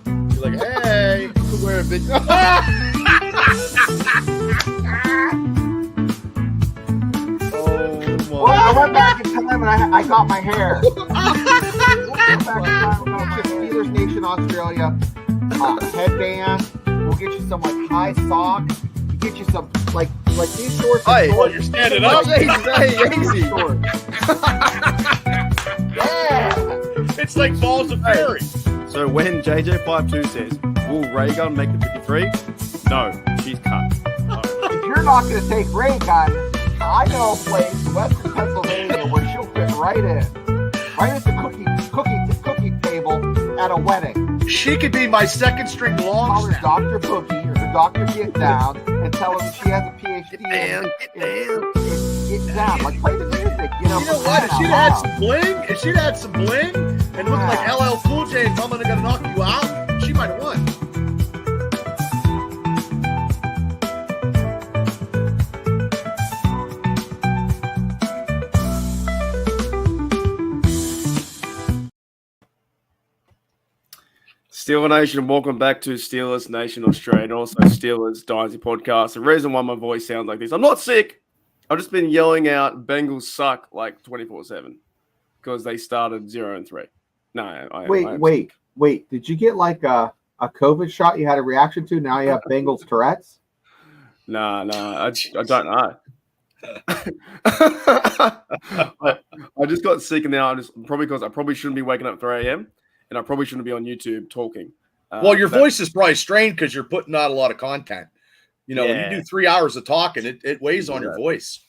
You're like, hey, you can wear a big. Well, I went back in time and I got my hair. Went back in time, we'll go to Steelers Nation Australia. Headband. We'll get you some like high socks. We'll get you some like these shorts. Hey, shorts. you're standing up. Easy. Yeah. It's like balls of fury. So when JJ52 says, will Ray Gun make the 53? No, she's cut. If you're not going to take Ray Gun, I know a place in Western Pennsylvania where she'll fit right in. Right at the cookie table at a wedding. She could be my second string long Call her snap. Dr. Boogie or the Doctor Get Down and tell her that she has a PhD in Get Down. Like, play the music, You know what? If she'd had some bling, and looked like LL Cool J and Mama Gonna Knock You Out, she might have won. Steeler Nation, welcome back to Steelers Nation Australia and also Steelers Dynasty podcast. The reason why my voice sounds like this, I'm not sick. I've just been yelling out Bengals suck like 24/7 because they started 0-3. No, Wait. Did you get like a COVID shot you had a reaction to? Now you have Bengals Tourette's? No, I don't know. I just got sick and now probably because I probably shouldn't be waking up at 3 a.m. and I probably shouldn't be on YouTube talking. Well, your voice is probably strained because you're putting out a lot of content. You know, when you do 3 hours of talking, it weighs on your voice.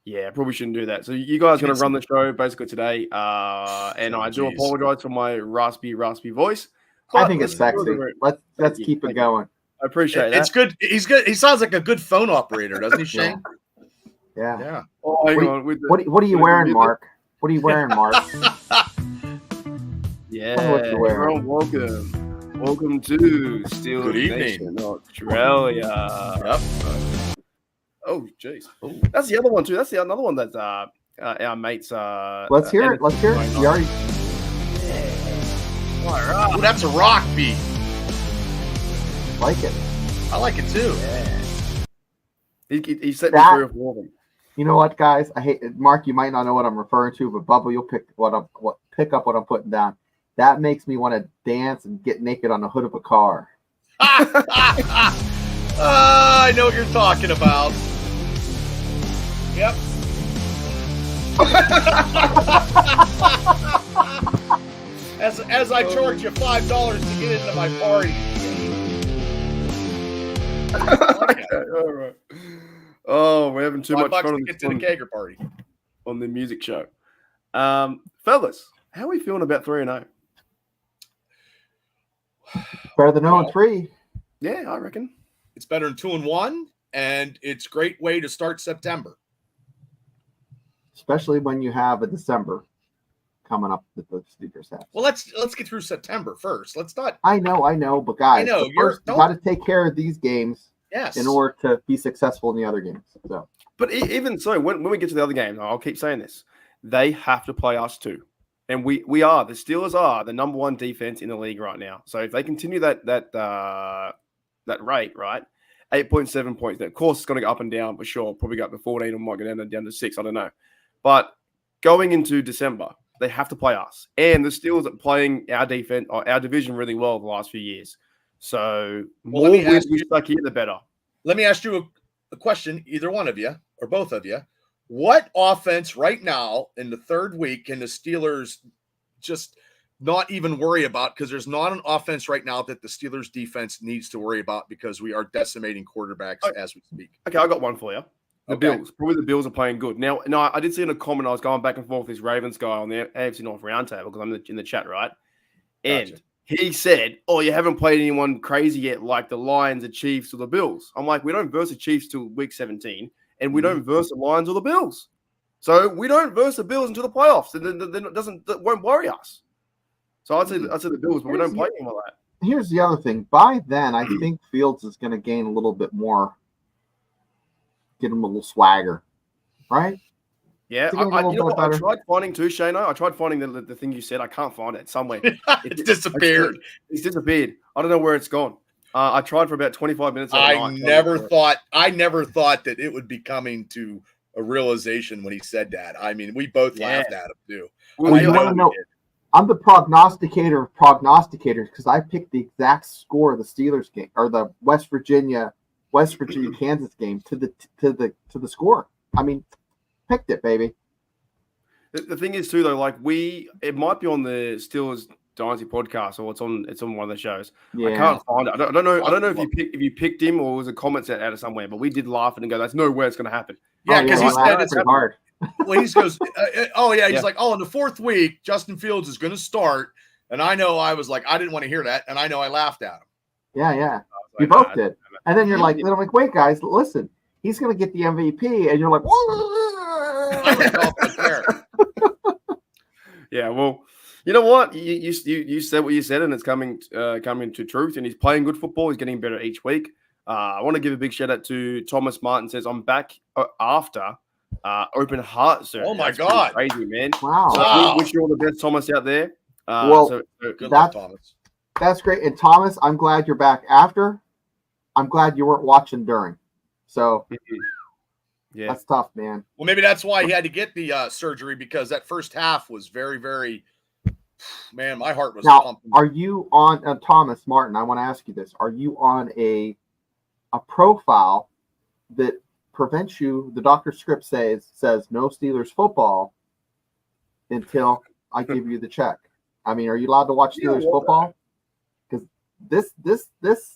Yeah, I probably shouldn't do that. So you guys are going to run the show basically today. And I do apologize for my raspy voice. I think it's sexy. Let's keep it going. I appreciate that. It's good. He's good. He sounds like a good phone operator, doesn't he, Shane? Yeah. Oh, hang on. What are you wearing, Mark? What are you wearing, Mark? Yeah. Welcome to Steelers Nation Australia. Yep. Oh, jeez. That's the other one too. That's another one that's our mates. Let's hear it. You already. All right. Ooh, that's a rock beat. Like it. I like it too. Yeah. He set me free of warming. You know what, guys? I hate Mark. You might not know what I'm referring to, but Bubba, you'll pick up what I'm putting down. That makes me want to dance and get naked on the hood of a car. I know what you're talking about. Yep. as I charge you $5 to get into my party. All right. Oh, we're having too much fun to get to the kegger party on the music show. Fellas, how are we feeling about 3-0? Better than 0-3. Yeah, I reckon. It's better than 2-1, and it's a great way to start September. Especially when you have a December coming up that the Steelers have. Well, let's get through September first. Let's not. I know, but guys, you got to take care of these games. Yes. In order to be successful in the other games. So, but even so, when we get to the other games, I'll keep saying this: they have to play us too, and we are. The Steelers are the number one defense in the league right now. So if they continue that rate, right, 8.7 points. Of course, it's going to go up and down for sure. Probably go up to 14, or might go down to 6. I don't know. But going into December, they have to play us, and the Steelers are playing our defense or our division really well the last few years. So more wins we stuck here, the better. Let me ask you a question, either one of you or both of you. What offense right now in the third week can the Steelers just not even worry about? Because there's not an offense right now that the Steelers defense needs to worry about because we are decimating quarterbacks as we speak. Okay, I got one for you. The Bills. Probably the Bills are playing good. Now, I did see in a comment, I was going back and forth with this Ravens guy on the AFC North Roundtable because I'm in the chat, right? And Gotcha. He said, you haven't played anyone crazy yet, like the Lions, the Chiefs, or the Bills. I'm like, we don't verse the Chiefs till week 17, and we don't verse the Lions or the Bills. So we don't verse the Bills until the playoffs. That won't worry us. So I'd say the Bills, but we don't play anyone like that. Here's the other thing. By then, I think Fields is going to gain a little bit more, get him a little swagger, right? Yeah, To get a I little you know bit what? I better. tried finding too, Shano. I tried finding the thing you said. I can't find it somewhere. It's disappeared. It's disappeared. I don't know where it's gone. I tried for about 25 minutes I overnight. never thought that it would be coming to a realization when he said that. I mean, we both laughed at him too. Well, I you want to we know? did. I'm the prognosticator of prognosticators because I picked the exact score of the Steelers game or the West Virginia Kansas game to the score. I mean, picked it, baby. The thing is too though, like it might be on the Steelers Dynasty podcast or it's on one of the shows. Yeah. I can't find it. I don't know if you picked him or was a comment out of somewhere, but we did laugh and go, "That's no way it's going to happen." Yeah, because he said it's pretty hard. Well, he goes, he's like, in the fourth week, Justin Fields is going to start, and I know I was like, I didn't want to hear that, and I know I laughed at him. Yeah. You both did, and then you're like, wait, guys, listen, he's going to get the MVP, and you're like, yeah, well, you know what? You said what you said, and it's coming to truth. And he's playing good football. He's getting better each week. I want to give a big shout out to Thomas Martin. Says I'm back after open heart surgery. Oh my That's God, crazy man! Wow. So wish you all the best, Thomas, out there. Good luck, Thomas. That's great. And Thomas, I'm glad you're back after. I'm glad you weren't watching during. So yeah, that's tough, man. Well, maybe that's why he had to get the surgery, because that first half was very, very. Man, my heart was pumping. Are you on Thomas Martin? I want to ask you this: are you on a profile that prevents you? The doctor script says no Steelers football until I give you the check. I mean, are you allowed to watch Steelers football? Because this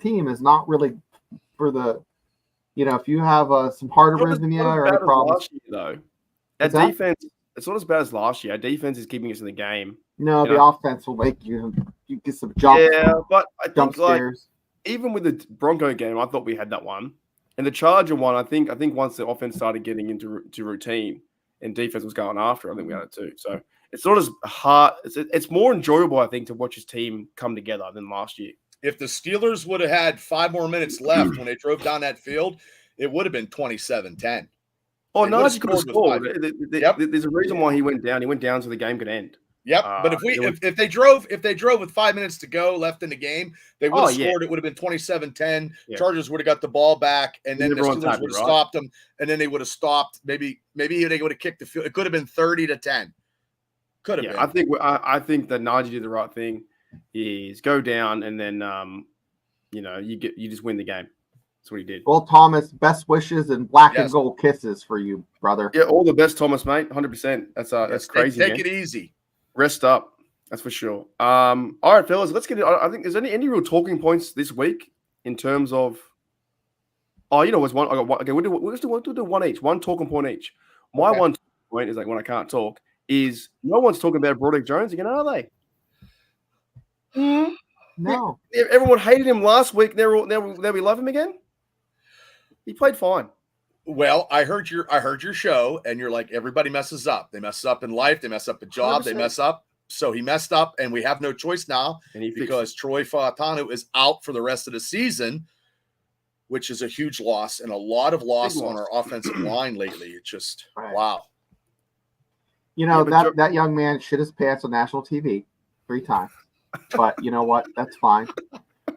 team is not really for the. If you have some heart arrhythmia or any problems. Though, our defense, it's not as bad as last year. Our defense is keeping us in the game. No, the offense will make you get some jumps. Yeah, but I think scares. Even with the Bronco game, I thought we had that one, and the Charger one. I think once the offense started getting into routine and defense was going after, I think we had it too. So it's not as hard. It's more enjoyable, I think, to watch his team come together than last year. If the Steelers would have had 5 more minutes left when they drove down that field, it would have been 27-10. Oh, Najee could have scored. There's a reason why he went down. He went down so the game could end. Yep, but if they drove with 5 minutes to go left in the game, they would have scored. It would have been 27-10. Yeah. Chargers would have got the ball back, and then the Steelers would have stopped them, and then they would have stopped. Maybe they would have kicked the field. It could have been 30-10. Could have been. I think that Najee did the right thing. Is go down and then you just win the game. That's what he did. Well, Thomas, best wishes and black and gold kisses for you, brother. Yeah, all the best, Thomas, mate. 100%. That's crazy. Take it easy. Rest up. That's for sure. All right, fellas, let's get it. I think is there any real talking points this week in terms of? Oh, was one. I got one. Okay, we'll do one each. One talking point each. My one talking point is like when I can't talk is no one's talking about Broderick Jones again, are they? No. Everyone hated him last week. Now we love him again. He played fine. Well, I heard your show, and you're like, everybody messes up. They mess up in life. They mess up a job. 100%. They mess up. So he messed up, and we have no choice now because Troy Fautanu is out for the rest of the season, which is a huge loss and a lot of loss on our offensive line lately. It's just wow. That young man shit his pants on national TV 3 times. But you know what? That's fine.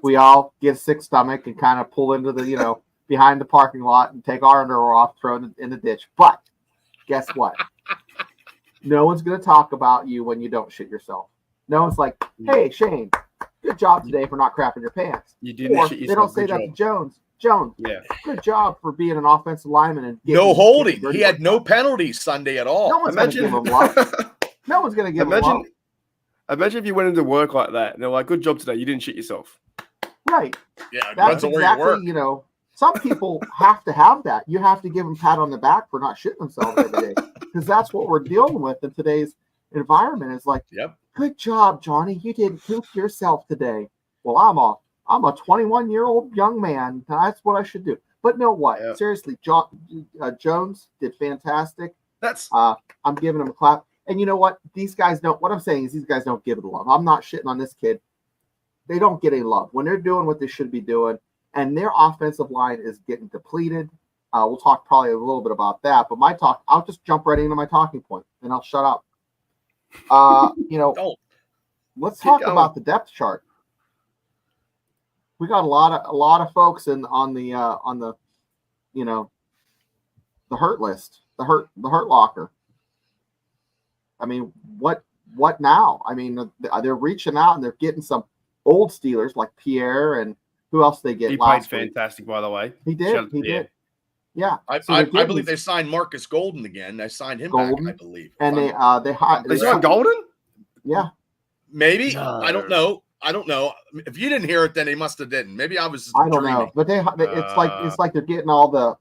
We all get a sick stomach and kind of pull into the, behind the parking lot and take our underwear off, throw it in the ditch. But guess what? No one's going to talk about you when you don't shit yourself. No one's like, hey, Shane, good job today for not crapping your pants. You didn't shit yourself. They don't say that to Jones. Jones, good job for being an offensive lineman. And no holding. He had no penalties Sunday at all. No one's going to give him love. No one's going to give him love. Imagine if you went into work like that and they're like, good job today. You didn't shit yourself. Right. Yeah, that's exactly, you work. Some people have to have that. You have to give them a pat on the back for not shitting themselves every day. Because that's what we're dealing with in today's environment. Is like, good job, Johnny. You didn't poop yourself today. Well, I'm a 21-year-old young man. That's what I should do. But know what? Yep. Seriously, Jones did fantastic. I'm giving him a clap. And you know what? These guys don't. What I'm saying is these guys don't give it a love. I'm not shitting on this kid. They don't get any love when they're doing what they should be doing, and their offensive line is getting depleted. We'll talk probably a little bit about that. But I'll just jump right into my talking point, and I'll shut up. Don't. Let's talk about the depth chart. We got a lot of folks on the the hurt list, the hurt locker. I mean, what now? I mean, they're reaching out and they're getting some old Steelers like Pierre, and who else they get? He played fantastic, by the way. He did. He did. Yeah, I believe they signed Marcus Golden again. They signed him back, I believe. And they signed Golden. Yeah, maybe. No. I don't know. If you didn't hear it, then they must have didn't. Maybe I was. I don't know. But it's like they're getting all the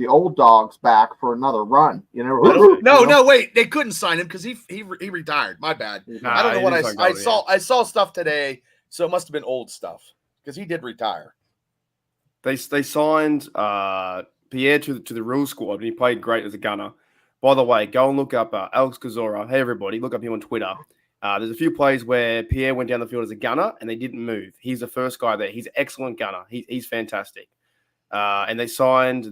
old dogs back for another run. No, wait. They couldn't sign him because he retired. My bad. I don't know what I saw. I saw stuff today, so it must have been old stuff because he did retire. They signed Pierre to the rule squad, and he played great as a gunner. By the way, go and look up Alex Kozora. Hey, everybody, look up him on Twitter. There's a few plays where Pierre went down the field as a gunner, and they didn't move. He's the first guy there. He's an excellent gunner. He's fantastic. And they signed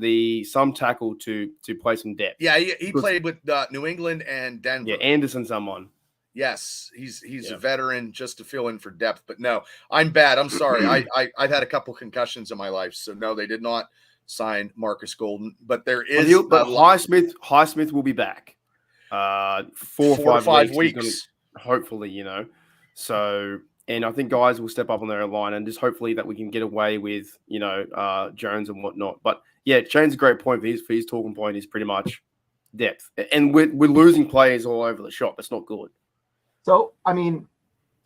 some tackle to play some depth. Yeah, he played with New England and Denver. Yeah, Anderson someone. Yes, he's a veteran just to fill in for depth. But no, I'm bad. I'm sorry. I've had a couple concussions in my life, so no, they did not sign Marcus Golden. But there is. But Highsmith will be back. 4 or 5 weeks. Hopefully, So, and I think guys will step up on their line, and just hopefully that we can get away with, Jones and whatnot. But yeah, Shane's a great point for his talking point is pretty much depth, and we're losing players all over the shop. It's not good. So, I mean,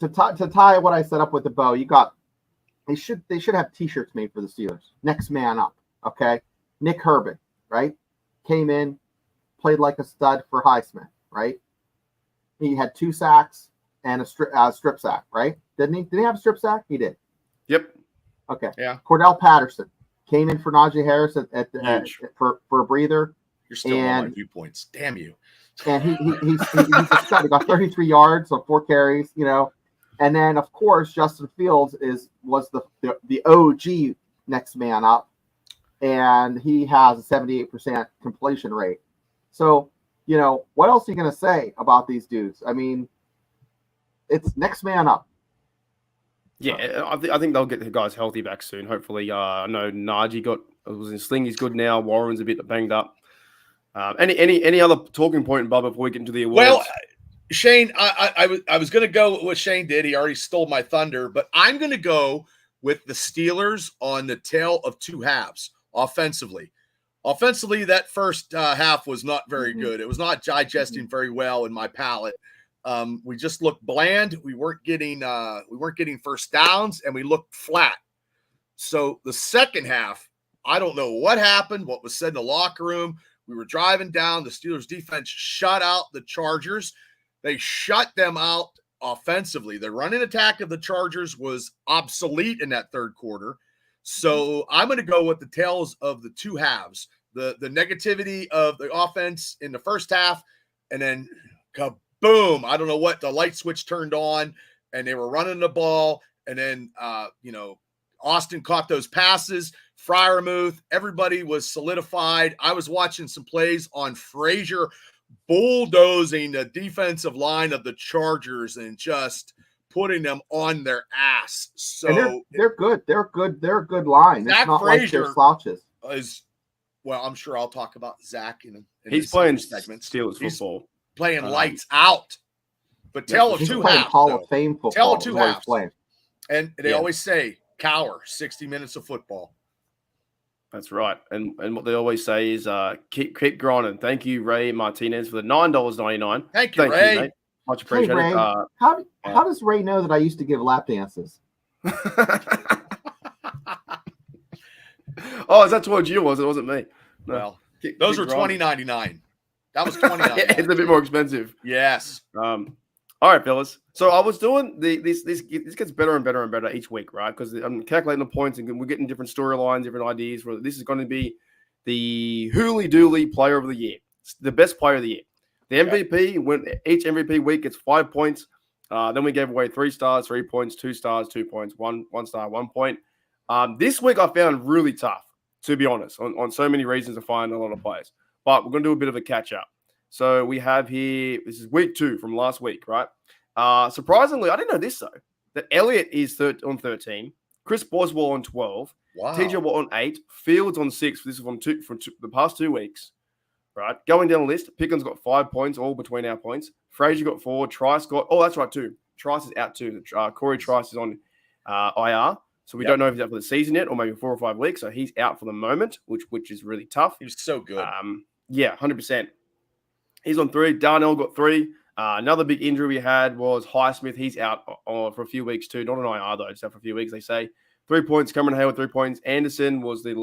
to tie what I set up with the bow, they should have T-shirts made for the Steelers. Next man up, okay? Nick Herbig, right? Came in, played like a stud for Highsmith, right? He had 2 sacks and a strip sack, right? Didn't he? Did he have a strip sack? He did. Yep. Okay. Yeah. Cordell Patterson came in for Najee Harris for a breather. You're still on my viewpoints. Damn you. And he's a stud. He got 33 yards on 4 carries, And then of course Justin Fields was the OG next man up, and he has a 78% completion rate. So, what else are you going to say about these dudes? I mean, it's next man up. Yeah, I think they'll get the guys healthy back soon. Hopefully, I know Najee was in sling. He's good now. Warren's a bit banged up. Any other talking point, Bob, before we get into the awards? Well, Shane, I was going to go with what Shane did. He already stole my thunder, but I'm going to go with the Steelers on the tail of 2 halves offensively. Offensively, that first half was not very good. It was not digesting very well in my palate. We just looked bland. We weren't getting first downs, and we looked flat. So the second half, I don't know what happened, what was said in the locker room. We were driving down. The Steelers defense shut out the Chargers. They shut them out offensively. The running attack of the Chargers was obsolete in that third quarter. So I'm going to go with the tails of the 2 halves. The negativity of the offense in the first half, and then kaboom, I don't know what, the light switch turned on, and they were running the ball, and then Austin caught those passes, Freiermuth, everybody was solidified. I was watching some plays on Frazier bulldozing the defensive line of the Chargers and just putting them on their ass. So and they're good. They're good. They're a good line. Zach it's not Frazier like they're slouches. Well, I'm sure I'll talk about Zach in he's playing segments. Steelers football. He's playing lights out. But tell of 2 halves. Hall of Fame football. Tell of 2 halves. And they always say, cower, 60 minutes of football. That's right. And what they always say is keep grinding. Thank you, Ray Martinez, for the $9.99. Thank you, Ray. Mate. Much appreciated. Hey, Ray, how does Ray know that I used to give lap dances? Oh, is that towards you? Was it? Wasn't me? No. Well, those were $20.99. That was $20.99. It's a bit more expensive. Yes. All right, fellas. So I was doing this gets better and better and better each week, right? Because I'm calculating the points and we're getting different storylines, different ideas. For this is going to be the Hooly Dooley Player of the Year, the best Player of the Year. The MVP, when each MVP week gets 5 points. Then we gave away 3 stars, 3 points, 2 stars, 2 points, 1 star, 1 point. This week I found really tough. to be honest, on so many reasons to find a lot of players. But we're going to do a bit of a catch-up. So we have here, this is week 2 from last week, right? Surprisingly, I didn't know this, though, that Elliott is on 13, Chris Boswell on 12, Wow. TJ Watt on 8, Fields on 6. This is from the past 2 weeks, right? Going down the list, Pickens got 5 points, all between our points. Frazier got 4. Trice got, that's right, 2. Trice is out too. Corey Trice is on IR. So we don't know if he's out for the season yet, or maybe 4 or 5 weeks. So he's out for the moment, which is really tough. He was so good. 100%. He's on 3. Darnell got 3. Another big injury we had was Highsmith. He's out for a few weeks too. Not on IR though, just out for a few weeks. They say 3 points. Cameron Hayward 3 points. Anderson was the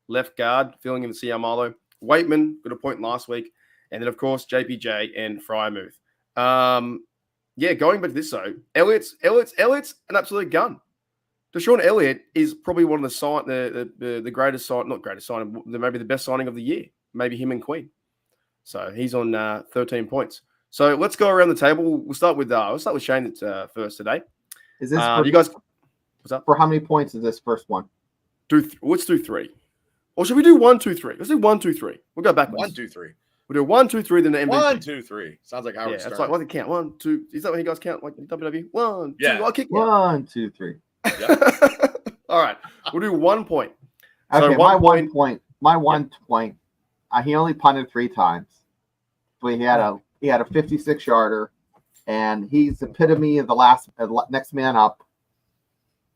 left guard, filling in the CR Marlowe. Waitman got a point last week, and then of course JPJ and Fryermuth. Going back to this though, Elliott's an absolute gun. Deshaun Elliott is probably one of the greatest signing, maybe the best signing of the year. Maybe him and Queen. So he's on 13 points. So let's go around the table. We'll start with Shane first today. Is this you guys? What's up? For how many points is this first one? Let's do 3. Or should we do 1, 2, 3? Let's do 1, 2, 3. We'll go backwards. 1, 2, 3. We'll do 1, 2, 3. Then the MVP. 1, 2, 3. Sounds like Howard. Yeah, it's like what they count. 1, 2. Is that what you guys count? Like in WWE? 1, 2. Yeah. I'll kick 1, 2, 3. Yeah. All right. We'll do 1 point. Okay, So my 1 point. My 1 point. He only punted 3 times. So he had a 56-yarder, and he's the epitome of the next man up.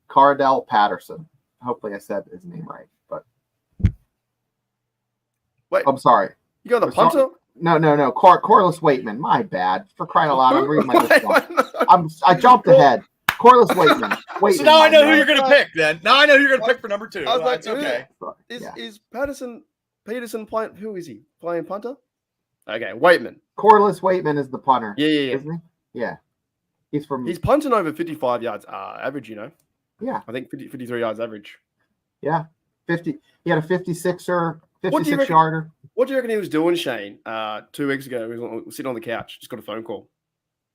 Cardell Patterson. Hopefully I said his name right, but Wait, I'm sorry. You got the punter? No. Corliss Waitman. My bad. For crying out loud, I'm reading my list wrong. I jumped ahead. Corliss Waitman. So now I know who you're going to pick. Then now I know who you're going to pick for number 2. I was like, That's okay. Is Peterson playing? Who is he playing punter? Okay, Waitman. Corliss Waitman is the punter. Yeah. Isn't he? Yeah. He's punting over 55 yards average. Yeah. I think 53 yards average. Yeah. 50. He had a 56-yarder. What do you reckon he was doing, Shane? 2 weeks ago, he was sitting on the couch. Just got a phone call.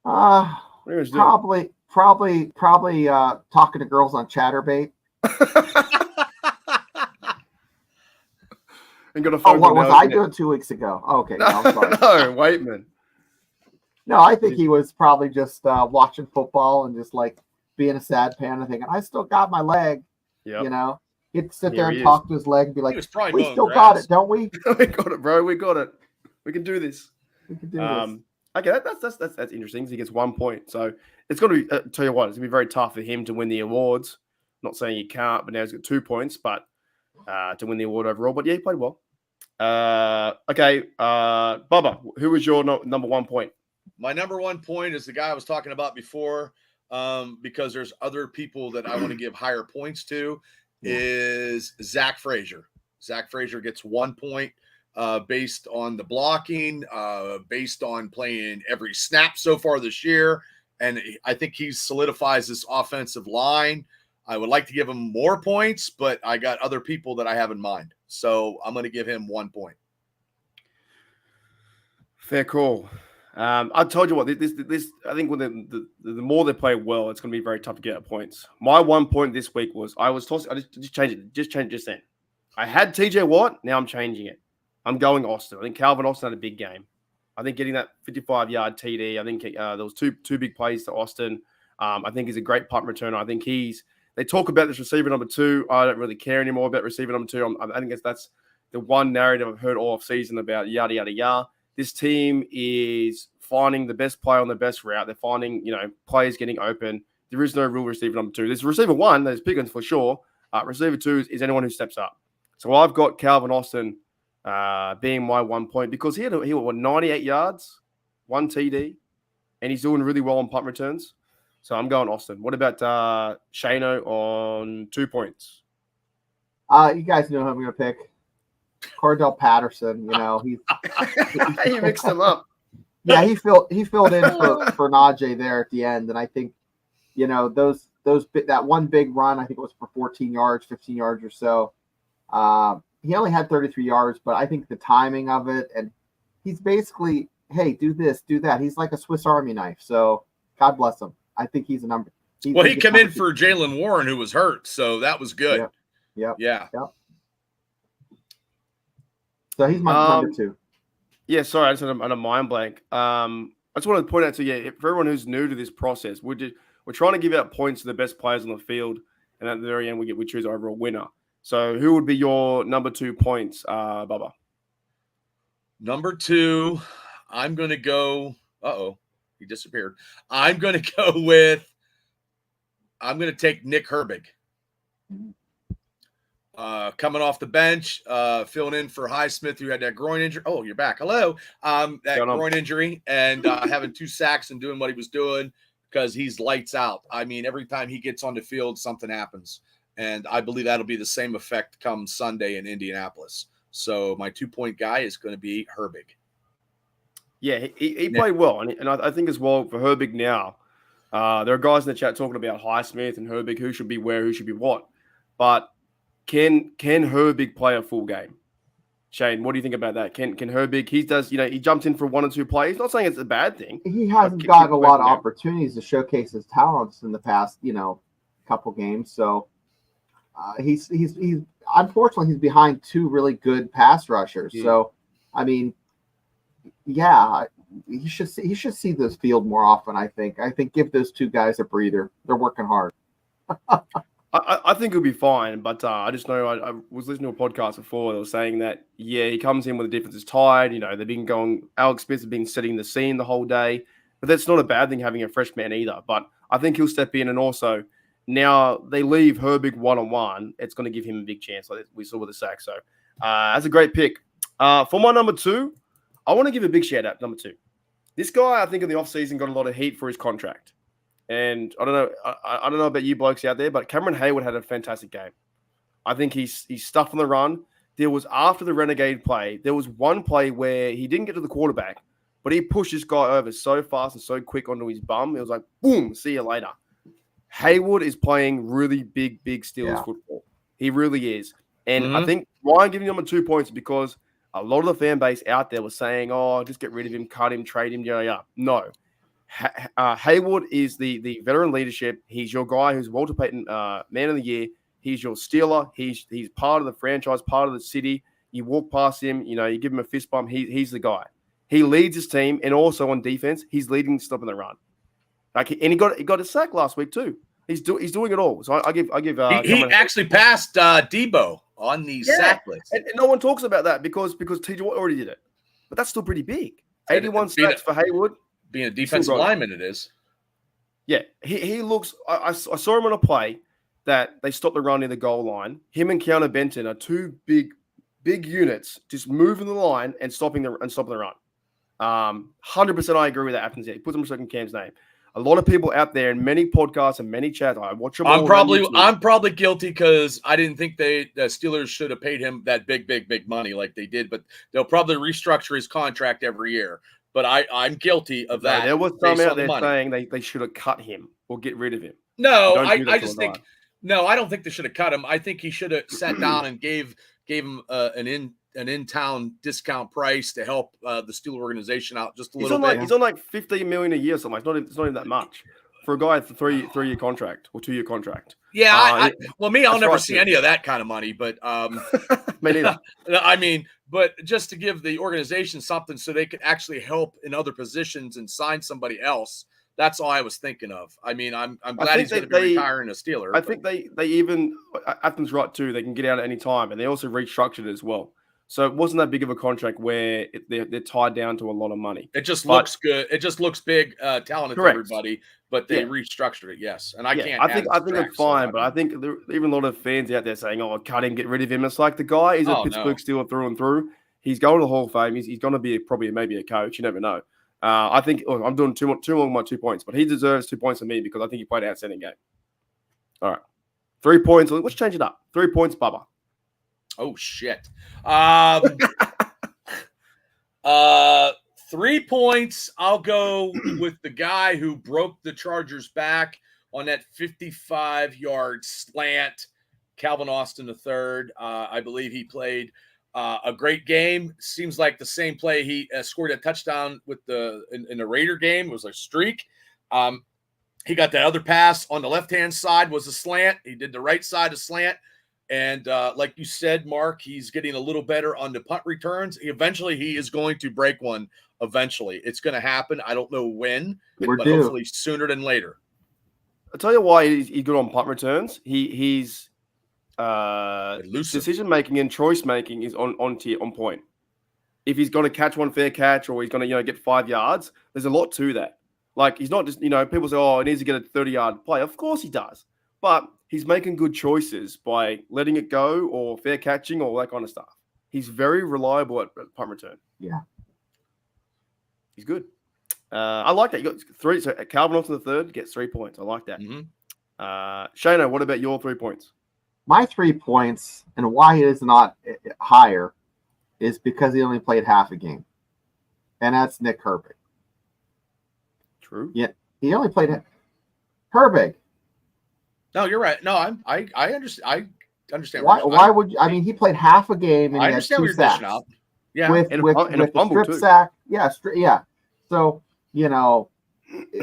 Probably talking to girls on Chatterbait. And got a phone what was I doing 2 weeks ago? Okay, no, I'm sorry. No, Waitman. No, I think he was probably just watching football and just like being a sad pan and thinking, I still got my leg. Yep. He'd sit there and talk to his leg and be like, we still got it, don't we? We got it, bro. We got it. We can do this. We can do this. Okay, that's interesting. He gets 1 point. So it's going to be, tell you what, it's going to be very tough for him to win the awards. Not saying he can't, but now he's got 2 points, but to win the award overall. But yeah, he played well. Okay, Bubba, who was your number 1 point? My number 1 point is the guy I was talking about before, because there's other people that I want to give higher points to, is Zach Frazier. Zach Frazier gets 1 point based on the blocking, based on playing every snap so far this year. And I think he solidifies this offensive line. I would like to give him more points, but I got other people that I have in mind. So I'm going to give him 1 point. Fair call. I told you what, this I think when the more they play well, it's going to be very tough to get points. My 1 point this week was I just changed it. Just then. I had TJ Watt. Now I'm changing it. I'm going Austin. I think Calvin Austin had a big game. I think getting that 55-yard TD. I think there was two big plays to Austin. I think he's a great punt returner. I think they talk about this receiver number 2. I don't really care anymore about receiver number 2. I think that's the one narrative I've heard all season about yada, yada, yada. This team is finding the best player on the best route. They're finding, players getting open. There is no real receiver number 2. There's receiver 1, there's Pickens for sure. Receiver 2 is anyone who steps up. So I've got Calvin Austin being my 1 point because he had 98 yards, 1 TD, and he's doing really well on punt returns. So I'm going Austin. What about Shano on 2 points? You guys know who I'm going to pick. Cordell Patterson. He's you mixed them up. Yeah, he filled in for Najee there at the end, and I think that one big run, I think it was for 14 yards, 15 yards or so. He only had 33 yards, but I think the timing of it, and he's basically, hey, do this, do that. He's like a Swiss Army knife. So God bless him. I think he's a number. He came in for Jalen Warren, who was hurt, so that was good. Yep. Yeah. Yep. So he's my number 2. Yeah, sorry, I just had a mind blank. I just wanted to point out to you, for everyone who's new to this process, we're trying to give out points to the best players on the field, and at the very end, we choose our overall winner. So, who would be your number 2 points, Bubba? Number 2, I'm going to go. He disappeared. I'm going to go with. I'm going to take Nick Herbig. Coming off the bench, filling in for Highsmith, who had that groin injury. Oh, you're back. Hello. That groin injury and having 2 sacks and doing what he was doing because he's lights out. I mean, every time he gets on the field, something happens. And I believe that'll be the same effect come Sunday in Indianapolis. So my 2-point guy is going to be Herbig. Yeah, he played well. And I think as well for Herbig now, there are guys in the chat talking about Highsmith and Herbig, who should be where, who should be what. But Can Herbig play a full game? Shane, what do you think about that? Can Herbig? He jumped in for 1 or 2 plays. Not saying it's a bad thing. He hasn't gotten a lot of opportunities to showcase his talents in the past, couple games. So he's unfortunately he's behind 2 really good pass rushers. Yeah. So I mean, yeah, he should see this field more often. I think give those 2 guys a breather. They're working hard. I think he'll be fine, but I just know I was listening to a podcast before. They were saying that, he comes in when the defense is tired. They've been going. Alex Smith has been setting the scene the whole day, but that's not a bad thing having a freshman either. But I think he'll step in, and also now they leave Herbig 1-on-1. It's going to give him a big chance, like we saw with the sack. So that's a great pick. For my number 2, I want to give a big shout out. Number 2, this guy I think in the offseason got a lot of heat for his contract. And I don't know about you blokes out there, but Cameron Hayward had a fantastic game. I think he's stuff on the run. There was, after the Renegade play, there was one play where he didn't get to the quarterback, but he pushed this guy over so fast and so quick onto his bum. It was like, boom, see you later. Hayward is playing really big Steelers football. He really is. And I think why I'm giving him 2 points is because a lot of the fan base out there was saying, just get rid of him, cut him, trade him, No. Hayward is the veteran leadership. He's your guy who's Walter Payton Man of the Year. He's your Steeler. He's part of the franchise, part of the city. You walk past him, you give him a fist bump. He's the guy. He leads his team, and also on defense, he's leading stopping the run. And he got a sack last week too. He's doing it all. So I give. He actually passed Debo on the sack list, and no one talks about that because TJ Watt already did it. But that's still pretty big. 81 sacks for Hayward. Being a defensive lineman, it is. Yeah, he looks. I saw him on a play that they stopped the run near the goal line. Him and Keanu Benton are 2 big units, just moving the line and stopping the run. 100%, I agree with that. Happens. He puts him in Cam's name. A lot of people out there in many podcasts and many chats. I watch them. I'm probably guilty because I didn't think the Steelers should have paid him that big money like they did. But they'll probably restructure his contract every year. But I'm guilty of that. There was some out there saying they should have cut him or get rid of him. No, I just think I don't think they should have cut him. I think he should have sat down and gave him an in-town discount price to help the Steeler organization out just a little bit. He's on like $15 million a year, something. It's not even that much for a guy with a 3-year contract or 2-year contract. Yeah, I'll never see any of that kind of money, but me neither. I mean, but just to give the organization something so they could actually help in other positions and sign somebody else. That's all I was thinking of. I mean, I'm glad he's going to be retiring a Steeler. I think they even Athens right too. They can get out at any time, and they also restructured it as well. So it wasn't that big of a contract where they're tied down to a lot of money. It just looks good. It just looks big, talented to everybody. But they restructured it, yes. And I can't. I think it's fine, but I think there are even a lot of fans out there saying, cut him, get rid of him. It's like the guy is a Pittsburgh Steeler through and through. He's going to the Hall of Fame. He's going to be maybe a coach. You never know. I think I'm doing too long my 2 points, but he deserves 2 points for me because I think he played an outstanding game. All right. 3 points. Let's change it up. 3 points, Bubba. Oh, shit. 3 points. I'll go with the guy who broke the Chargers back on that 55-yard slant, Calvin Austin III. I believe he played a great game. Seems like the same play. He scored a touchdown with in the Raider game. It was a streak. He got that other pass on the left-hand side was a slant. He did the right side a slant. And like you said, Mark, he's getting a little better on the punt returns. Eventually, he is going to break one. Eventually, it's going to happen. I don't know when, We're but due. hopefully sooner than later. I'll tell you why he's good on punt returns. He's Elusive. decision making and choice making is on point. If he's going to catch one fair catch or he's going to get 5 yards, there's a lot to that. Like he's not just people say, oh, he needs to get a 30-yard play. Of course he does, but he's making good choices by letting it go or fair catching or all that kind of stuff. He's very reliable at punt return. Yeah, he's good. I like that. You got 3. So Calvin Austin the third gets 3 points. I like that. Mm-hmm. Shano, what about your 3 points? my 3 points and why it is not higher is because he only played half a game, and that's Nick Herbig. True. Yeah, he only played Herbig. No, you're right. No, I understand. I understand. Why would you? I mean, he played half a game and I he had understand 2 what you're sacks. dishing out. Yeah, with and a a fumble strip too. sack. Yeah, yeah. So I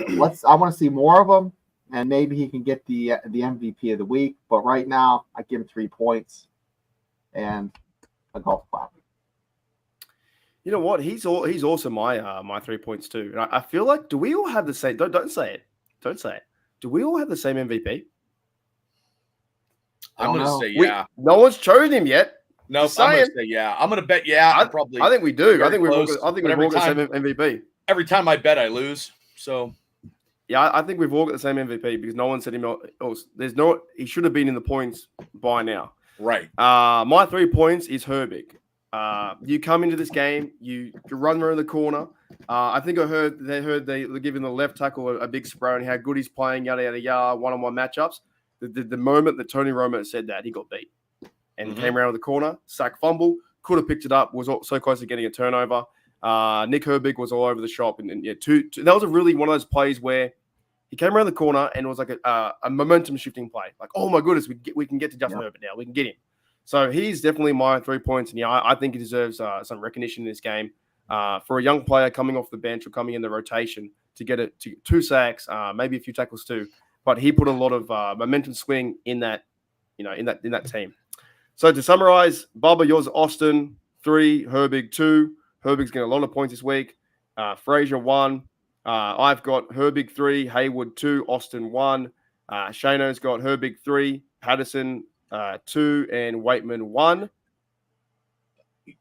want to see more of him, and maybe he can get the MVP of the week. But right now, I give him 3 points and a golf clap. You know what? He's also my 3 points too. And I feel like, do we all have the same? Don't say it. Don't say it. Do we all have the same MVP? I'm going to say no one's chosen him yet. No, I'm going to say yeah. I'm going to bet yeah. I think we do. I think we've all got the same MVP. Every time I bet, I lose. So yeah, I think we've all got the same MVP because no one said him else. He should have been in the points by now. Right. My 3 points is Herbig. You come into this game, you run around the corner. I think they heard they were giving the left tackle a big spray and how good he's playing, yada yada yada, one-on-one matchups. The moment that Tony Romo said that, he got beat and came around the corner, sack fumble, could have picked it up, was so close to getting a turnover. Nick Herbig was all over the shop, and that was really one of those plays where he came around the corner and it was like a momentum shifting play. Like, oh my goodness, we can get to Justin Herbert now. We can get him. So he's definitely my 3 points, and I think he deserves some recognition in this game. For a young player coming off the bench or coming in the rotation to get it to 2 sacks, maybe a few tackles too, but he put a lot of momentum swing in that, in that team. So to summarize, Bubba, yours Austin 3, Herbig 2. Herbig's getting a lot of points this week. Frazier 1. I've got Herbig 3, Hayward 2, Austin 1. Shano's got Herbig 3, Patterson 2, and Waitman 1.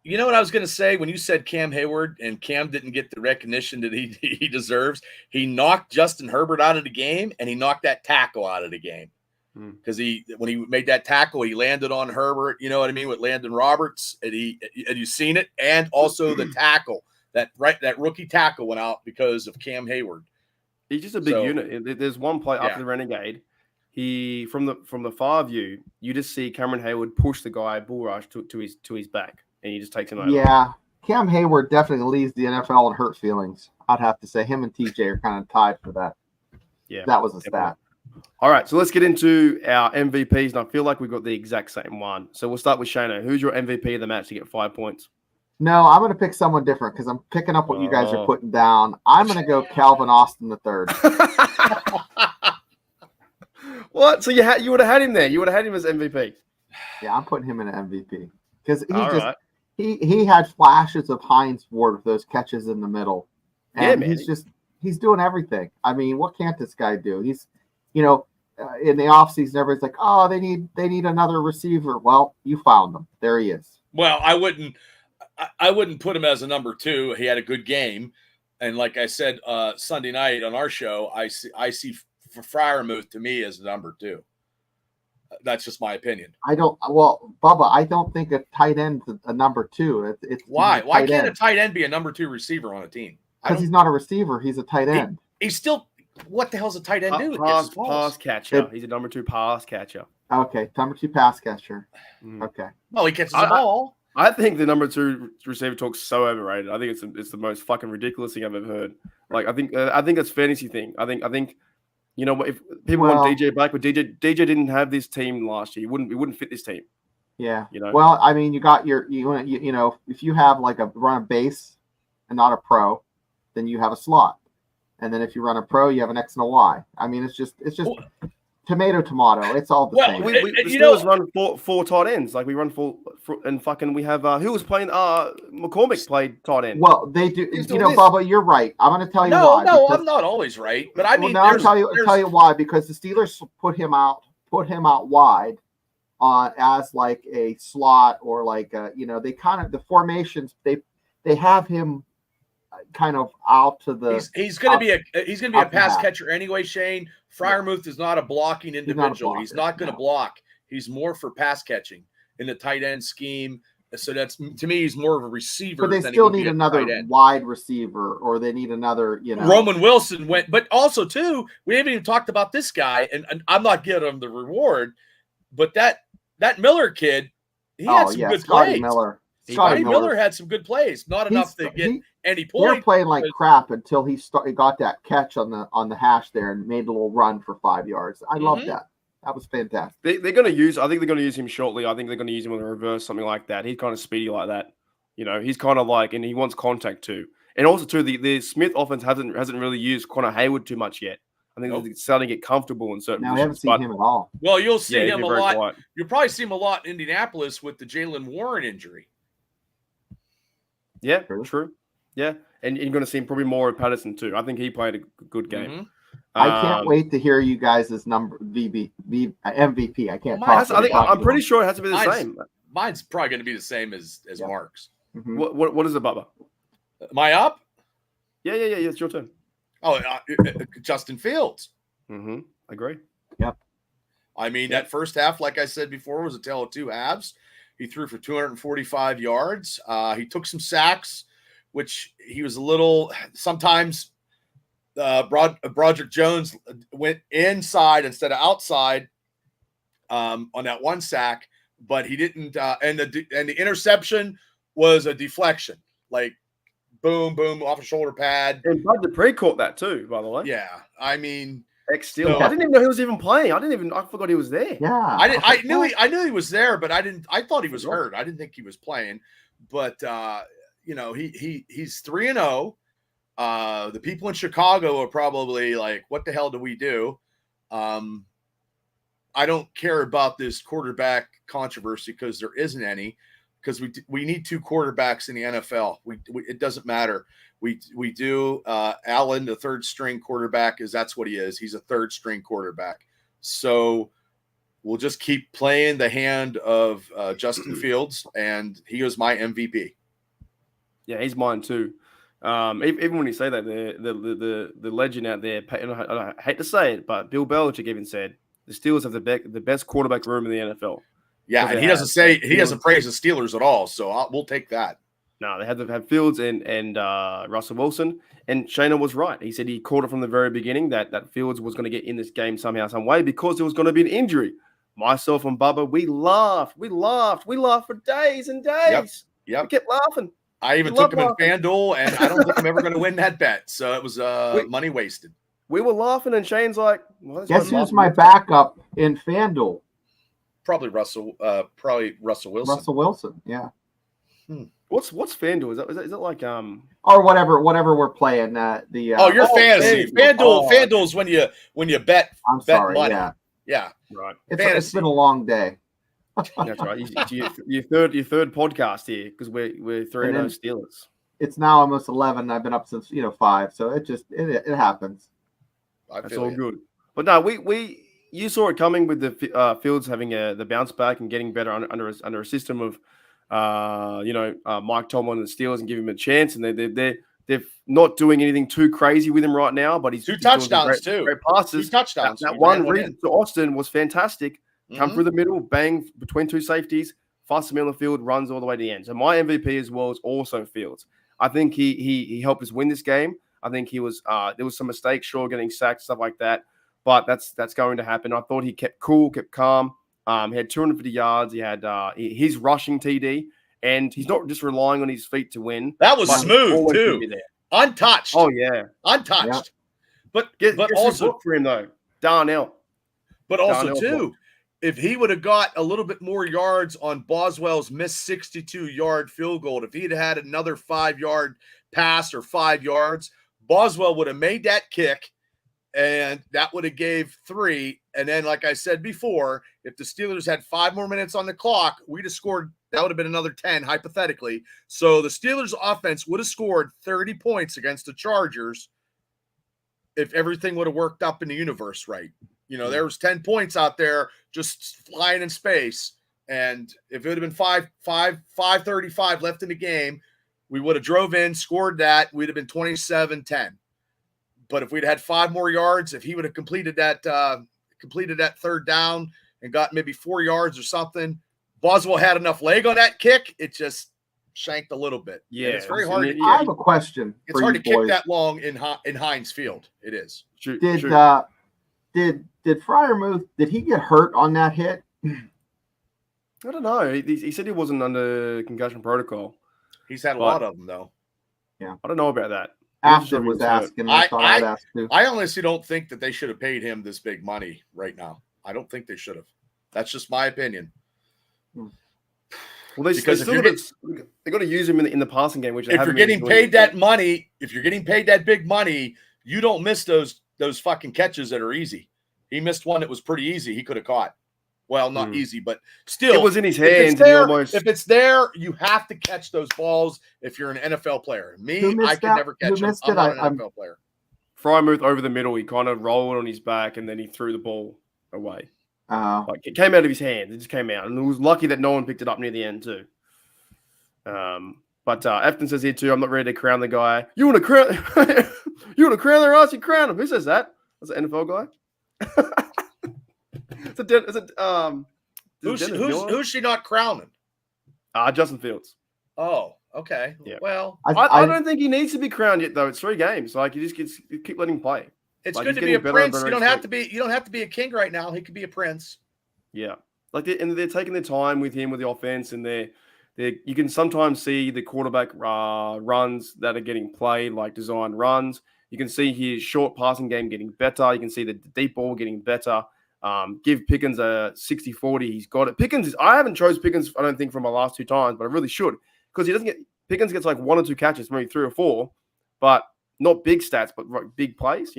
You know what I was going to say when you said Cam Hayward and Cam didn't get the recognition that he deserves? He knocked Justin Herbert out of the game, and he knocked that tackle out of the game. Because when he made that tackle, he landed on Herbert, you know what I mean, with Landon Roberts, and you seen it, and also the tackle that rookie tackle went out because of Cam Hayward. He's just a big unit. There's one play after the Renegade. He from the far view, you just see Cameron Hayward push the guy bull rush to his back, and he just takes him over. Yeah, Cam Hayward definitely leads the NFL in hurt feelings. I'd have to say him and TJ are kind of tied for that. Yeah, that was a stat. All right, so let's get into our MVPs, and I feel like we've got the exact same one. So we'll start with Shano. Who's your MVP of the match to get 5 points? No, I'm going to pick someone different because I'm picking up what you guys are putting down. I'm going to go Calvin Austin the third. What? So you would have had him there? You would have had him as MVP? Yeah, I'm putting him in an MVP because he had flashes of Hines Ward with those catches in the middle, and he's doing everything. I mean, what can't this guy do? He's in the offseason, everybody's like, oh, they need another receiver. Well, you found him. There he is. Well, I wouldn't put him as a number 2. He had a good game, and like I said Sunday night on our show, I see Freiermuth to me as a number 2. That's just my opinion. Bubba, I don't think a tight end's a number 2. It's why? Why can't a tight end be a number 2 receiver on a team? Because he's not a receiver. He's a tight end. He's still. What the hell's a tight end do? Pass catcher. He's a number 2 pass catcher. Okay, number 2 pass catcher. Okay. Well, he catches the ball. I think the number 2 receiver talk's so overrated. I think it's the most fucking ridiculous thing I've ever heard. Like I think it's a fantasy thing. I think if people want DJ back, but DJ didn't have this team last year. He wouldn't fit this team. Yeah. Well, I mean, you got if you have like run a base and not a pro, then you have a slot. And then if you run a pro, you have an X and a Y. I mean, it's just Tomato. It's all the Well, same. The Steelers run four tight ends. Like we run four and fucking we have who was playing? McCormick played tight end. Well, they do. Bubba, you're right. I'm going to tell you why. No, I'm not always right. But I mean, I'll tell you why, because the Steelers put him out wide as like a slot or like they kind of the formations they have him kind of out to the. He's going to be a pass catcher anyway. Shane Freiermuth is not a blocking individual. He's not going to block. He's more for pass catching in the tight end scheme. So that's, to me, he's more of a receiver. But they still need another wide receiver, or they need another, Roman Wilson went, but also too, we haven't even talked about this guy, and I'm not giving him the reward, but that Miller kid, he had some good plays. Scotty Miller had some good plays, not enough to get any points. They were playing like crap until he got that catch on the hash there and made a little run for 5 yards. I love that. That was fantastic. They're going to use. I think they're going to use him shortly. I think they're going to use him on the reverse, something like that. He's kind of speedy like that. He's kind of like, and he wants contact too. And also too, the Smith offense hasn't really used Connor Hayward too much yet. I think they're starting to get comfortable in certain. Now, I haven't seen him at all. Well, you'll see him a lot. Quiet. You'll probably see him a lot in Indianapolis with the Jalen Warren injury. Yeah, true. Yeah, and you're going to see him probably more with Patterson too. I think he played a good game. I can't wait to hear you guys' MVP. I can't talk. I'm pretty sure it has to be the same. Mine's probably going to be the same as Mark's. Mm-hmm. What is it, Bubba? Am I up? Yeah. It's your turn. Oh, Justin Fields. Mm-hmm. Agree. Yep. I mean, that first half, like I said before, was a tale of two halves. He threw for 245 yards. He took some sacks, which he was a little sometimes. Broderick Jones went inside instead of outside on that one sack, but he didn't. And the interception was a deflection, like boom, off a shoulder pad. And Bud Dupree caught that too, by the way. Yeah, I mean, I didn't even know he was even playing. I forgot he was there. Yeah, I knew he was there, but I thought he was hurt. I didn't think he was playing, but he's 3-0. The people in Chicago are probably like, what the hell do we do? I don't care about this quarterback controversy because there isn't any, because we need two quarterbacks in the NFL. It doesn't matter. We do Allen, the third string quarterback, that's what he is. He's a third string quarterback. So we'll just keep playing the hand of Justin Fields, and he was my MVP. Yeah, he's mine too. Even when you say that, the legend out there, I hate to say it, but Bill Belichick even said the Steelers have the best quarterback room in the NFL. Yeah, and he doesn't praise the Steelers at all, so we'll take that. No, they had to have Fields and Russell Wilson, and Shana was right. He said he called it from the very beginning that Fields was going to get in this game somehow, some way, because there was going to be an injury. Myself and Bubba, we laughed for days and days. Yep. We kept laughing. I even took him in FanDuel, and I don't think I'm ever going to win that bet. So it was money wasted. We were laughing, and Shane's like, guess who's my backup in FanDuel? Probably Russell Wilson. Russell Wilson, yeah. What's FanDuel? Is it like or whatever we're playing your fantasy. FanDuel is when you bet money. Yeah. Right. It's been a long day. That's right. Your third podcast here, because we're 3-0 Steelers. It's now almost 11. I've been up since 5, so it happens. That's all good. But no, you saw it coming with the Fields having the bounce back and getting better under a system of Mike Tomlin and the Steelers, and giving him a chance. And they're not doing anything too crazy with him right now. But he's 2 touchdowns too. Great passes. 2 touchdowns. That one read to Austin was fantastic. Come through the middle, bang between 2 safeties, fast him on the field, runs all the way to the end. So my MVP as well is also Fields. I think he helped us win this game. I think he was there was some mistakes, sure, getting sacked, stuff like that, but that's going to happen. I thought he kept cool, kept calm. He had 250 yards. He had his rushing TD, and he's not just relying on his feet to win. That was smooth too, untouched. Oh yeah, untouched. Yeah. But also for him though, Darnell. But also too, if he would have got a little bit more yards on Boswell's missed 62-yard field goal, if he had another 5-yard pass or 5 yards, Boswell would have made that kick and that would have gave 3. And then, like I said before, if the Steelers had 5 more minutes on the clock, we'd have scored. That would have been another 10, hypothetically. So the Steelers' offense would have scored 30 points against the Chargers if everything would have worked up in the universe right. There was 10 points out there just flying in space. And if it would have been 5:35 left in the game, we would have drove in, scored that. We'd have been 27-10. But if we'd had 5 more yards, if he would have completed that third down and got maybe 4 yards or something, Boswell had enough leg on that kick. It just shanked a little bit. Yeah, and it's very hard. I have a question. It's hard to kick that long in Heinz Field. It is. Did Freiermuth, did he get hurt on that hit? I don't know. He said he wasn't under concussion protocol. He's had a lot of them, though. Yeah. I don't know about that. Ashton was asking. I thought I'd ask too. I honestly don't think that they should have paid him this big money right now. I don't think they should have. That's just my opinion. Well, they got to use him in the passing game. Which if you're getting paid that money, if you're getting paid that big money, you don't miss those fucking catches that are easy. He missed one that was pretty easy. He could have caught. Well, not easy, but still, it was in his hands. If it's there, you have to catch those balls. If you're an NFL player, I could never catch them. I'm not an NFL player. Freiermuth over the middle. He kind of rolled on his back and then he threw the ball away. Like it came out of his hands. It just came out, and it was lucky that no one picked it up near the end too. But Afton says here too, I'm not ready to crown the guy. You want to crown? You want to crown their ass? You crown him. Who says that? That's an NFL guy. Who's she not crowning? Justin Fields. Oh, okay. Yeah. Well, I don't think he needs to be crowned yet, though. It's 3 games. Like you just keep letting him play. It's good to be a prince. You don't have to be a king right now. He could be a prince. Yeah, they're taking their time with him with the offense, and you can sometimes see the quarterback runs that are getting played, like designed runs. You can see his short passing game getting better. You can see the deep ball getting better. Give Pickens a 60-40. He's got it. I haven't chose Pickens, I don't think, from my last 2 times, but I really should, because Pickens gets like 1 or 2 catches, maybe 3 or 4, but not big stats, but big plays,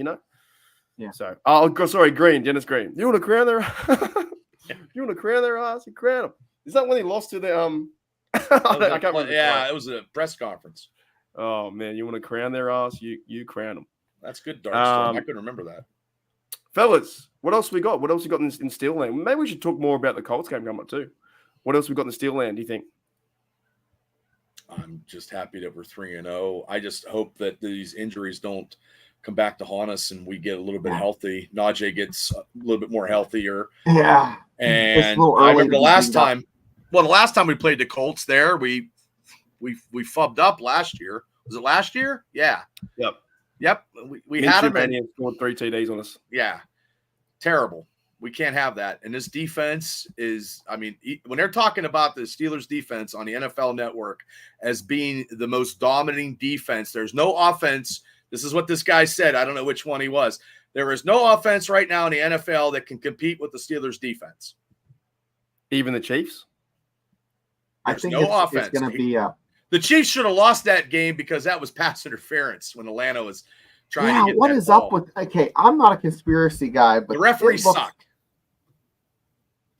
Yeah. So, Green, Dennis Green. You want to crown their You want to crown their ass? You crown them. Is that when he lost to the I can't remember. Yeah, it was a press conference. Oh man, you want to crown their ass? You crown them. That's good, Darkstorm. I couldn't remember that. Fellas, what else we got? What else we got in Steel Land? Maybe we should talk more about the Colts game coming up too. What else we got in Steel Land, do you think? I'm just happy that we're 3-0. I just hope that these injuries don't come back to haunt us and we get a little bit healthy. Najee gets a little bit more healthier. Yeah. And I remember the last time we played the Colts there, we fubbed up last year. Was it last year? Yeah. Yep. We had him and scored 3 TDs on us. Yeah. Terrible. We can't have that. And this defense is, when they're talking about the Steelers defense on the NFL Network as being the most dominating defense, there's no offense. This is what this guy said. I don't know which one he was. There is no offense right now in the NFL that can compete with the Steelers defense. Even the Chiefs? I think it's going to be the Chiefs should have lost that game because that was pass interference when Atlanta was trying to get what is ball. Up with? Okay, I'm not a conspiracy guy, but the referees suck.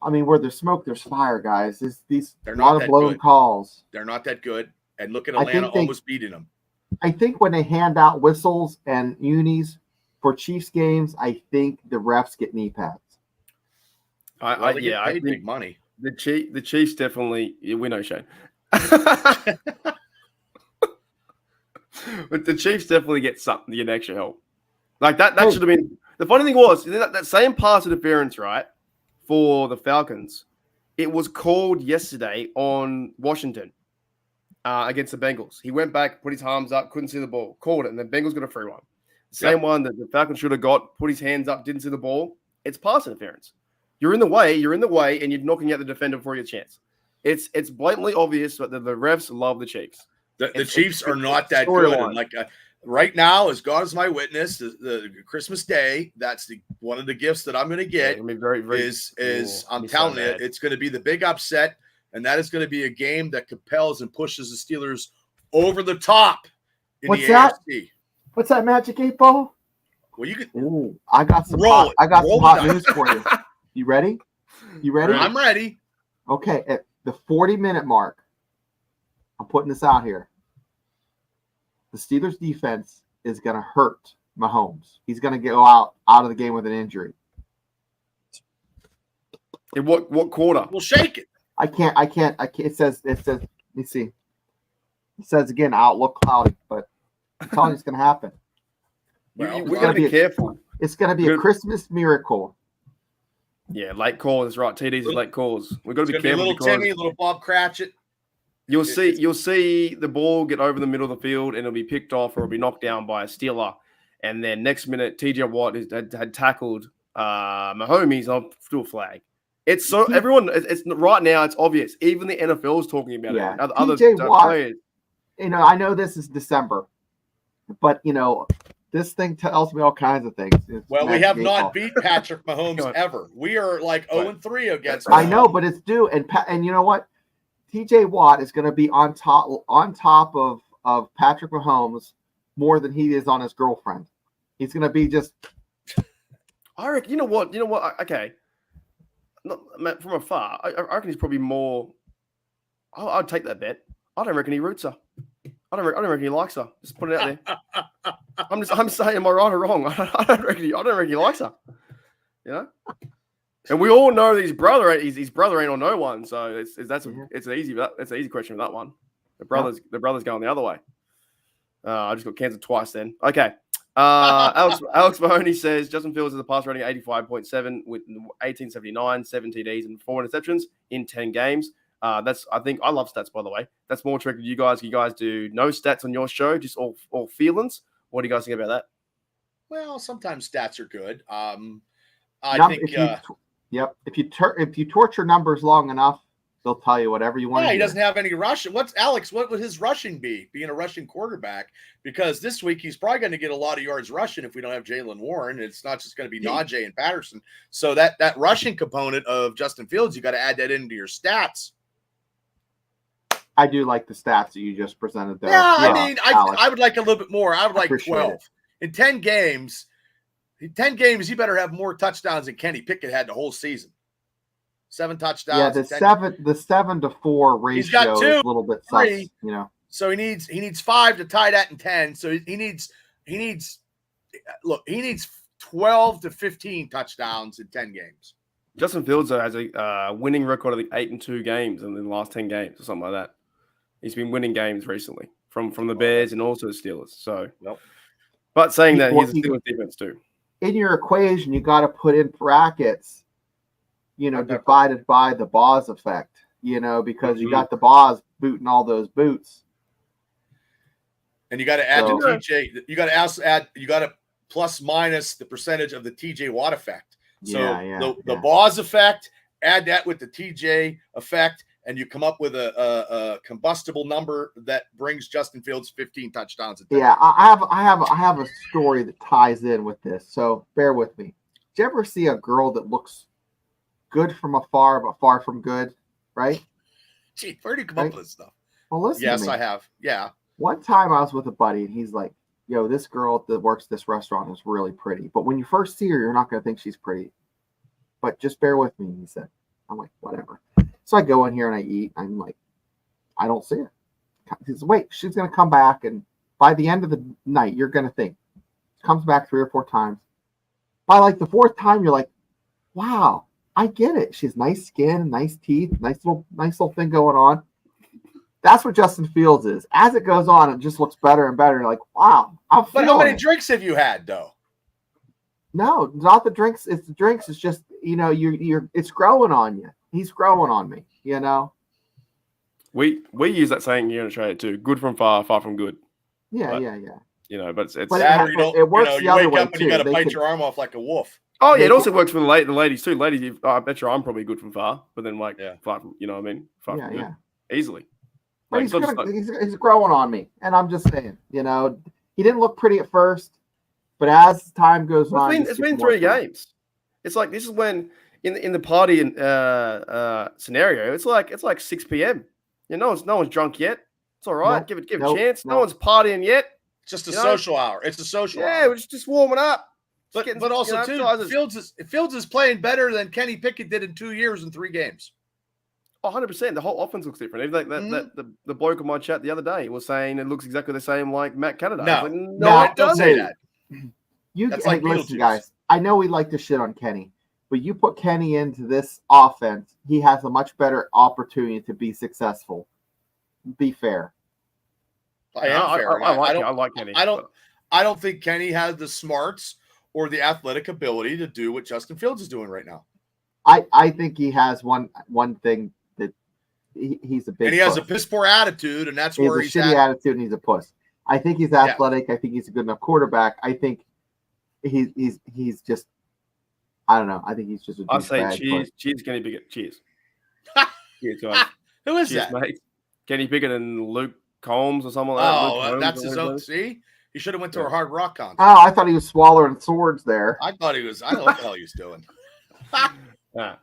Where there's smoke, there's fire, guys. They're a lot of blown calls. They're not that good. And look at Atlanta almost beating them. I think when they hand out whistles and unis for Chiefs games, I think the refs get knee pads. I think big money. The Chiefs definitely. We know, Shane. But the Chiefs definitely get something to get extra help. Like that should have been. The funny thing was that same pass interference, right, for the Falcons, it was called yesterday on Washington against the Bengals. He went back, put his arms up, couldn't see the ball, called it, and the Bengals got a free one. Same one that the Falcons should have got, put his hands up, didn't see the ball. It's pass interference. You're in the way, and you're knocking out the defender before your chance. It's blatantly obvious that the refs love the Chiefs. The Chiefs are not that good. And right now, as God is my witness, the Christmas Day, that's one of the gifts that I'm going to get. I'm telling you, it's going to be the big upset, and that is going to be a game that compels and pushes the Steelers over the top in the AFC. What's that, Magic 8 Ball? Well, you can. Ooh, I got some Roll hot, it. I got Roll some hot the dice. news for you. You ready? You ready? I'm ready. Okay, at the 40-minute mark, I'm putting this out here. The Steelers defense is going to hurt Mahomes. He's going to go out of the game with an injury. In what quarter? We'll shake it. I can't. It says, let me see. It says again, outlook cloudy, but I'm telling you it's going to happen. Well, We got to be careful. It's going to be a Christmas miracle. Yeah, late calls, right? TDs is late calls. We've got to be It's gonna careful. be little Timmy, little Bob Cratchit. You'll see the ball get over the middle of the field and it'll be picked off or it'll be knocked down by a Steeler. And then next minute, TJ Watt had tackled Mahomes on a flag. It's so everyone. It's right now. It's obvious. Even the NFL is talking about it. Other TJ Watt, players. I know this is December, but this thing tells me all kinds of things. Well, we have not beat Patrick Mahomes ever. We are like 0-3 against Mahomes. I know, but it's due. And you know what? TJ Watt is going to be on top of Patrick Mahomes more than he is on his girlfriend. He's going to be just. I reckon. You know what? Okay. From afar, I reckon he's probably more. I'd take that bet. I don't reckon he roots her. I don't reckon he likes her. Just put it out there. I'm saying, am I right or wrong? I don't reckon he likes her. And we all know that his brother ain't on no one. So it's an easy question for that one. The brother's going the other way. I just got cancelled twice then. Okay. Alex Mahoney says Justin Fields has a pass rating of 85.7 with 1879, 7 TDs, and 4 interceptions in 10 games. I love stats, by the way. That's more tricky to you guys. You guys do no stats on your show, just all feelings. What do you guys think about that? Well, sometimes stats are good. If you torture numbers long enough, they'll tell you whatever you want. Yeah, he doesn't have any rushing. What would his rushing be? Being a rushing quarterback, because this week he's probably going to get a lot of yards rushing if we don't have Jalen Warren. It's not just going to be Najee and Patterson. So that rushing component of Justin Fields, you got to add that into your stats. I do like the stats that you just presented there. Yeah, I mean, I would like a little bit more. I would like 12. In 10 games, he better have more touchdowns than Kenny Pickett had the whole season. 7 touchdowns. Yeah, the 7-to-4 ratio he's got 2, is a little bit sus, So he needs 5 to tie that in 10. So he needs 12 to 15 touchdowns in 10 games. Justin Fields has a winning record of 8-2 games in the last 10 games or something like that. He's been winning games recently from the Bears and also the Steelers. So, but saying that he's a Steelers defense too. In your equation, you got to put in brackets, divided by the Boz effect, because you got the Boz booting all those boots. And you got to add to TJ. You got to also add. You got to plus minus the percentage of the TJ Watt effect. So the Boz effect, add that with the TJ effect, and you come up with a combustible number that brings Justin Fields 15 touchdowns a day. Yeah, I have a story that ties in with this. So bear with me. Did you ever see a girl that looks good from afar but far from good? Right? Gee, where do you come up with this stuff? Well, listen. Yes, I have. Yeah. One time I was with a buddy, and he's like, "Yo, this girl that works this restaurant is really pretty, but when you first see her, you're not going to think she's pretty. But just bear with me," he said. I'm like, whatever. So I go in here and I eat. I'm like, I don't see her. He says, wait, she's going to come back. And by the end of the night, you're going to think. Comes back 3 or 4 times. By like the 4th time, you're like, wow, I get it. She has nice skin, nice teeth, nice little thing going on. That's what Justin Fields is. As it goes on, it just looks better and better. You're like, wow. But how many drinks have you had, though? No, not the drinks. It's the drinks. It's just, it's growing on you. He's growing on me, We use that saying here in Australia too. Good from far, far from good. Yeah. But it's it works the other way too. You got to bite your arm off like a wolf. Oh yeah, it also works for the ladies too. Ladies, I bet you I'm probably good from far, but then far from, you know what I mean? Far from good. Easily. But he's growing on me, and I'm just saying, he didn't look pretty at first, but as time goes on, it's been 3 games. It's like this is when in the party scenario, it's like 6 p.m. No one's drunk yet. It's all right. Give it a chance. No one's partying yet. It's just a social hour. It's a social hour. Yeah, we're just warming up. But also too, Fields is playing better than Kenny Pickett did in 2 years and 3 games. 100%. The whole offense looks different. Even the bloke on my chat the other day was saying it looks exactly the same like Matt Canada. No, like, no, don't say that. That's like listen, guys. I know we like to shit on Kenny, but you put Kenny into this offense, he has a much better opportunity to be successful. Be fair. I am fair. I like Kenny. I don't think Kenny has the smarts or the athletic ability to do what Justin Fields is doing right now. I think he has one thing that he's a big. And he has a piss poor attitude, and that's where he's a shitty attitude, and he's a puss. I think he's athletic. Yeah. I think he's a good enough quarterback. I think he's just. I don't know. I think he's just a. I'll say cheers, Kenny Pickett. Cheers. Cheers, guys. Who is that? Mate. Kenny Pickett and Luke Combs or something like that. Oh, that's his own. See, he should have went to a Hard Rock concert. Oh, I thought he was swallowing swords there. I thought he was. I don't know what the hell he was doing. Yeah.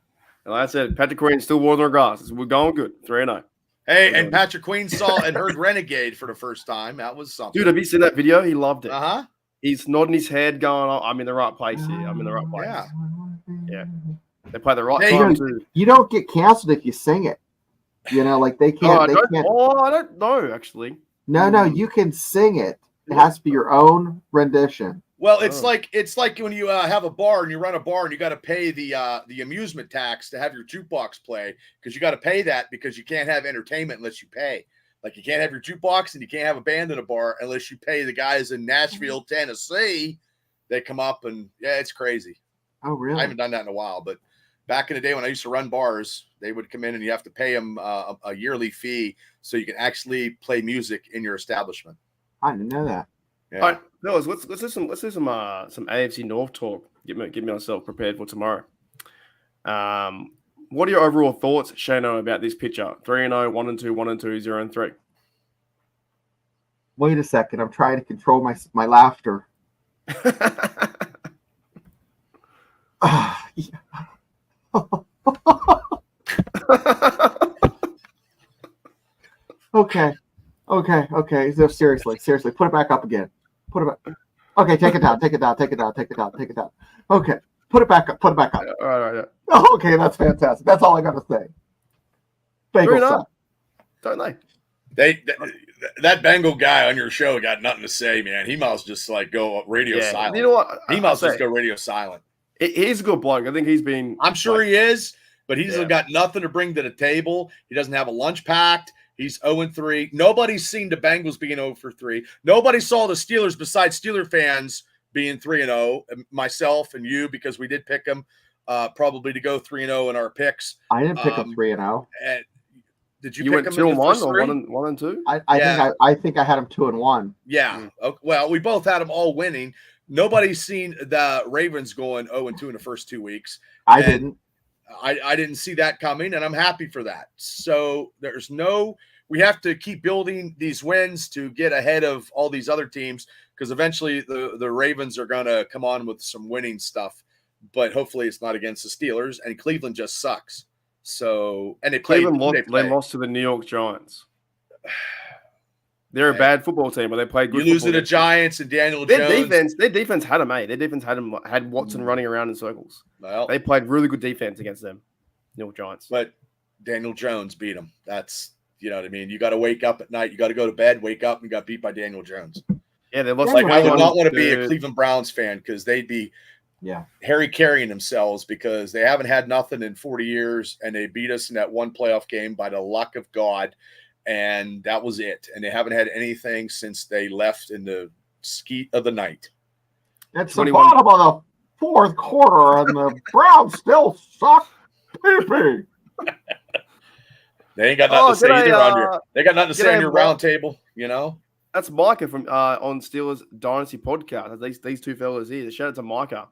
Like I said, Patrick Queen still wore their glasses. We're going good. 3-0. Hey, and Patrick Queen saw and heard Renegade for the first time. That was something. Dude, have you seen that video? He loved it. Uh-huh. He's nodding his head, going, oh, I'm in the right place here. I'm in the right place. Yeah. They play the right time, too. You don't get canceled if you sing it. You know, like they can't. I don't know, actually. No, you can sing it. It has to be your own rendition. Well, it's like when you have a bar and you run a bar and you got to pay the amusement tax to have your jukebox play because you got to pay that because you can't have entertainment unless you pay. Like you can't have your jukebox and you can't have a band in a bar unless you pay the guys in Nashville, Tennessee. They come up and it's crazy. Oh, really? I haven't done that in a while, but back in the day when I used to run bars, they would come in and you have to pay them a yearly fee so you can actually play music in your establishment. I didn't know that. Yeah. All right, fellas, let's do some AFC North talk. Get myself prepared for tomorrow. What are your overall thoughts, Shano, about this picture? 3-0, 1-2, 1-2, 0-3. Wait a second. I'm trying to control my laughter. Okay. So seriously, put it back up again. Put it back. Okay, take it down. Okay, put it back up. All right. Oh, okay, that's fantastic. That's all I got to say. Bengals suck. Don't they? That Bengal guy on your show got nothing to say, man. He must just like go radio silent. You know what? He must just go radio silent. He's a good bloke. I think he's been. I'm sure he is, but he's got nothing to bring to the table. He doesn't have a lunch packed. He's 0-3. Nobody's seen the Bengals being 0-3. Nobody saw the Steelers besides Steeler fans being 3-0. Myself and you, because we did pick them probably to go 3-0 in our picks. I didn't pick them 3-0. And did you pick them 2-1 or 1-2? I think I had them 2-1. Yeah. Okay. Well, we both had them all winning. Nobody's seen the Ravens going 0-2 in the first 2 weeks. I didn't. I didn't see that coming, and I'm happy for that. So we have to keep building these wins to get ahead of all these other teams because eventually the Ravens are going to come on with some winning stuff, but hopefully it's not against the Steelers, and Cleveland just sucks. So, and they lost to the New York Giants. They're a bad football team, but they played good. You lose to the Giants and Daniel Jones. Their defense had them, Their defense had Watson running around in circles. Well, they played really good defense against them, New York Giants. But Daniel Jones beat them. That's, you know what I mean? You got to wake up at night. You got to go to bed, wake up, and you got beat by Daniel Jones. Yeah, they lost. Like I would not want to be a Cleveland Browns fan because they'd be Harry carrying themselves because they haven't had nothing in 40 years, and they beat us in that one playoff game by the luck of God. And that was it. And they haven't had anything since they left in the skeet of the night. It's the bottom of the fourth quarter, and the Browns still suck. Pee-pee. They ain't got nothing to say either on your. They got nothing to say on your round table, you know. That's Micah from on Steelers Dynasty podcast. These two fellas here. Shout out to Micah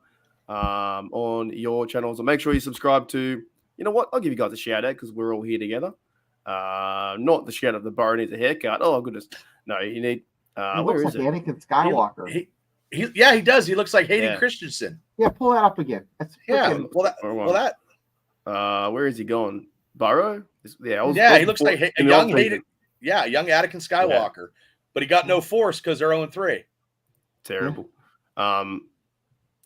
on your channels, and make sure you subscribe to. You know what? I'll give you guys a shout out because we're all here together. Not the shout out the Burrow needs a haircut. Oh goodness, no, you need. He looks like Anakin Skywalker. He does. He looks like Hayden Christensen. Yeah, pull that up again. That's where is he going? Burrow? He looks like a young Hayden. Yeah, a young Anakin Skywalker, but he got no force because they're 0-3. Terrible.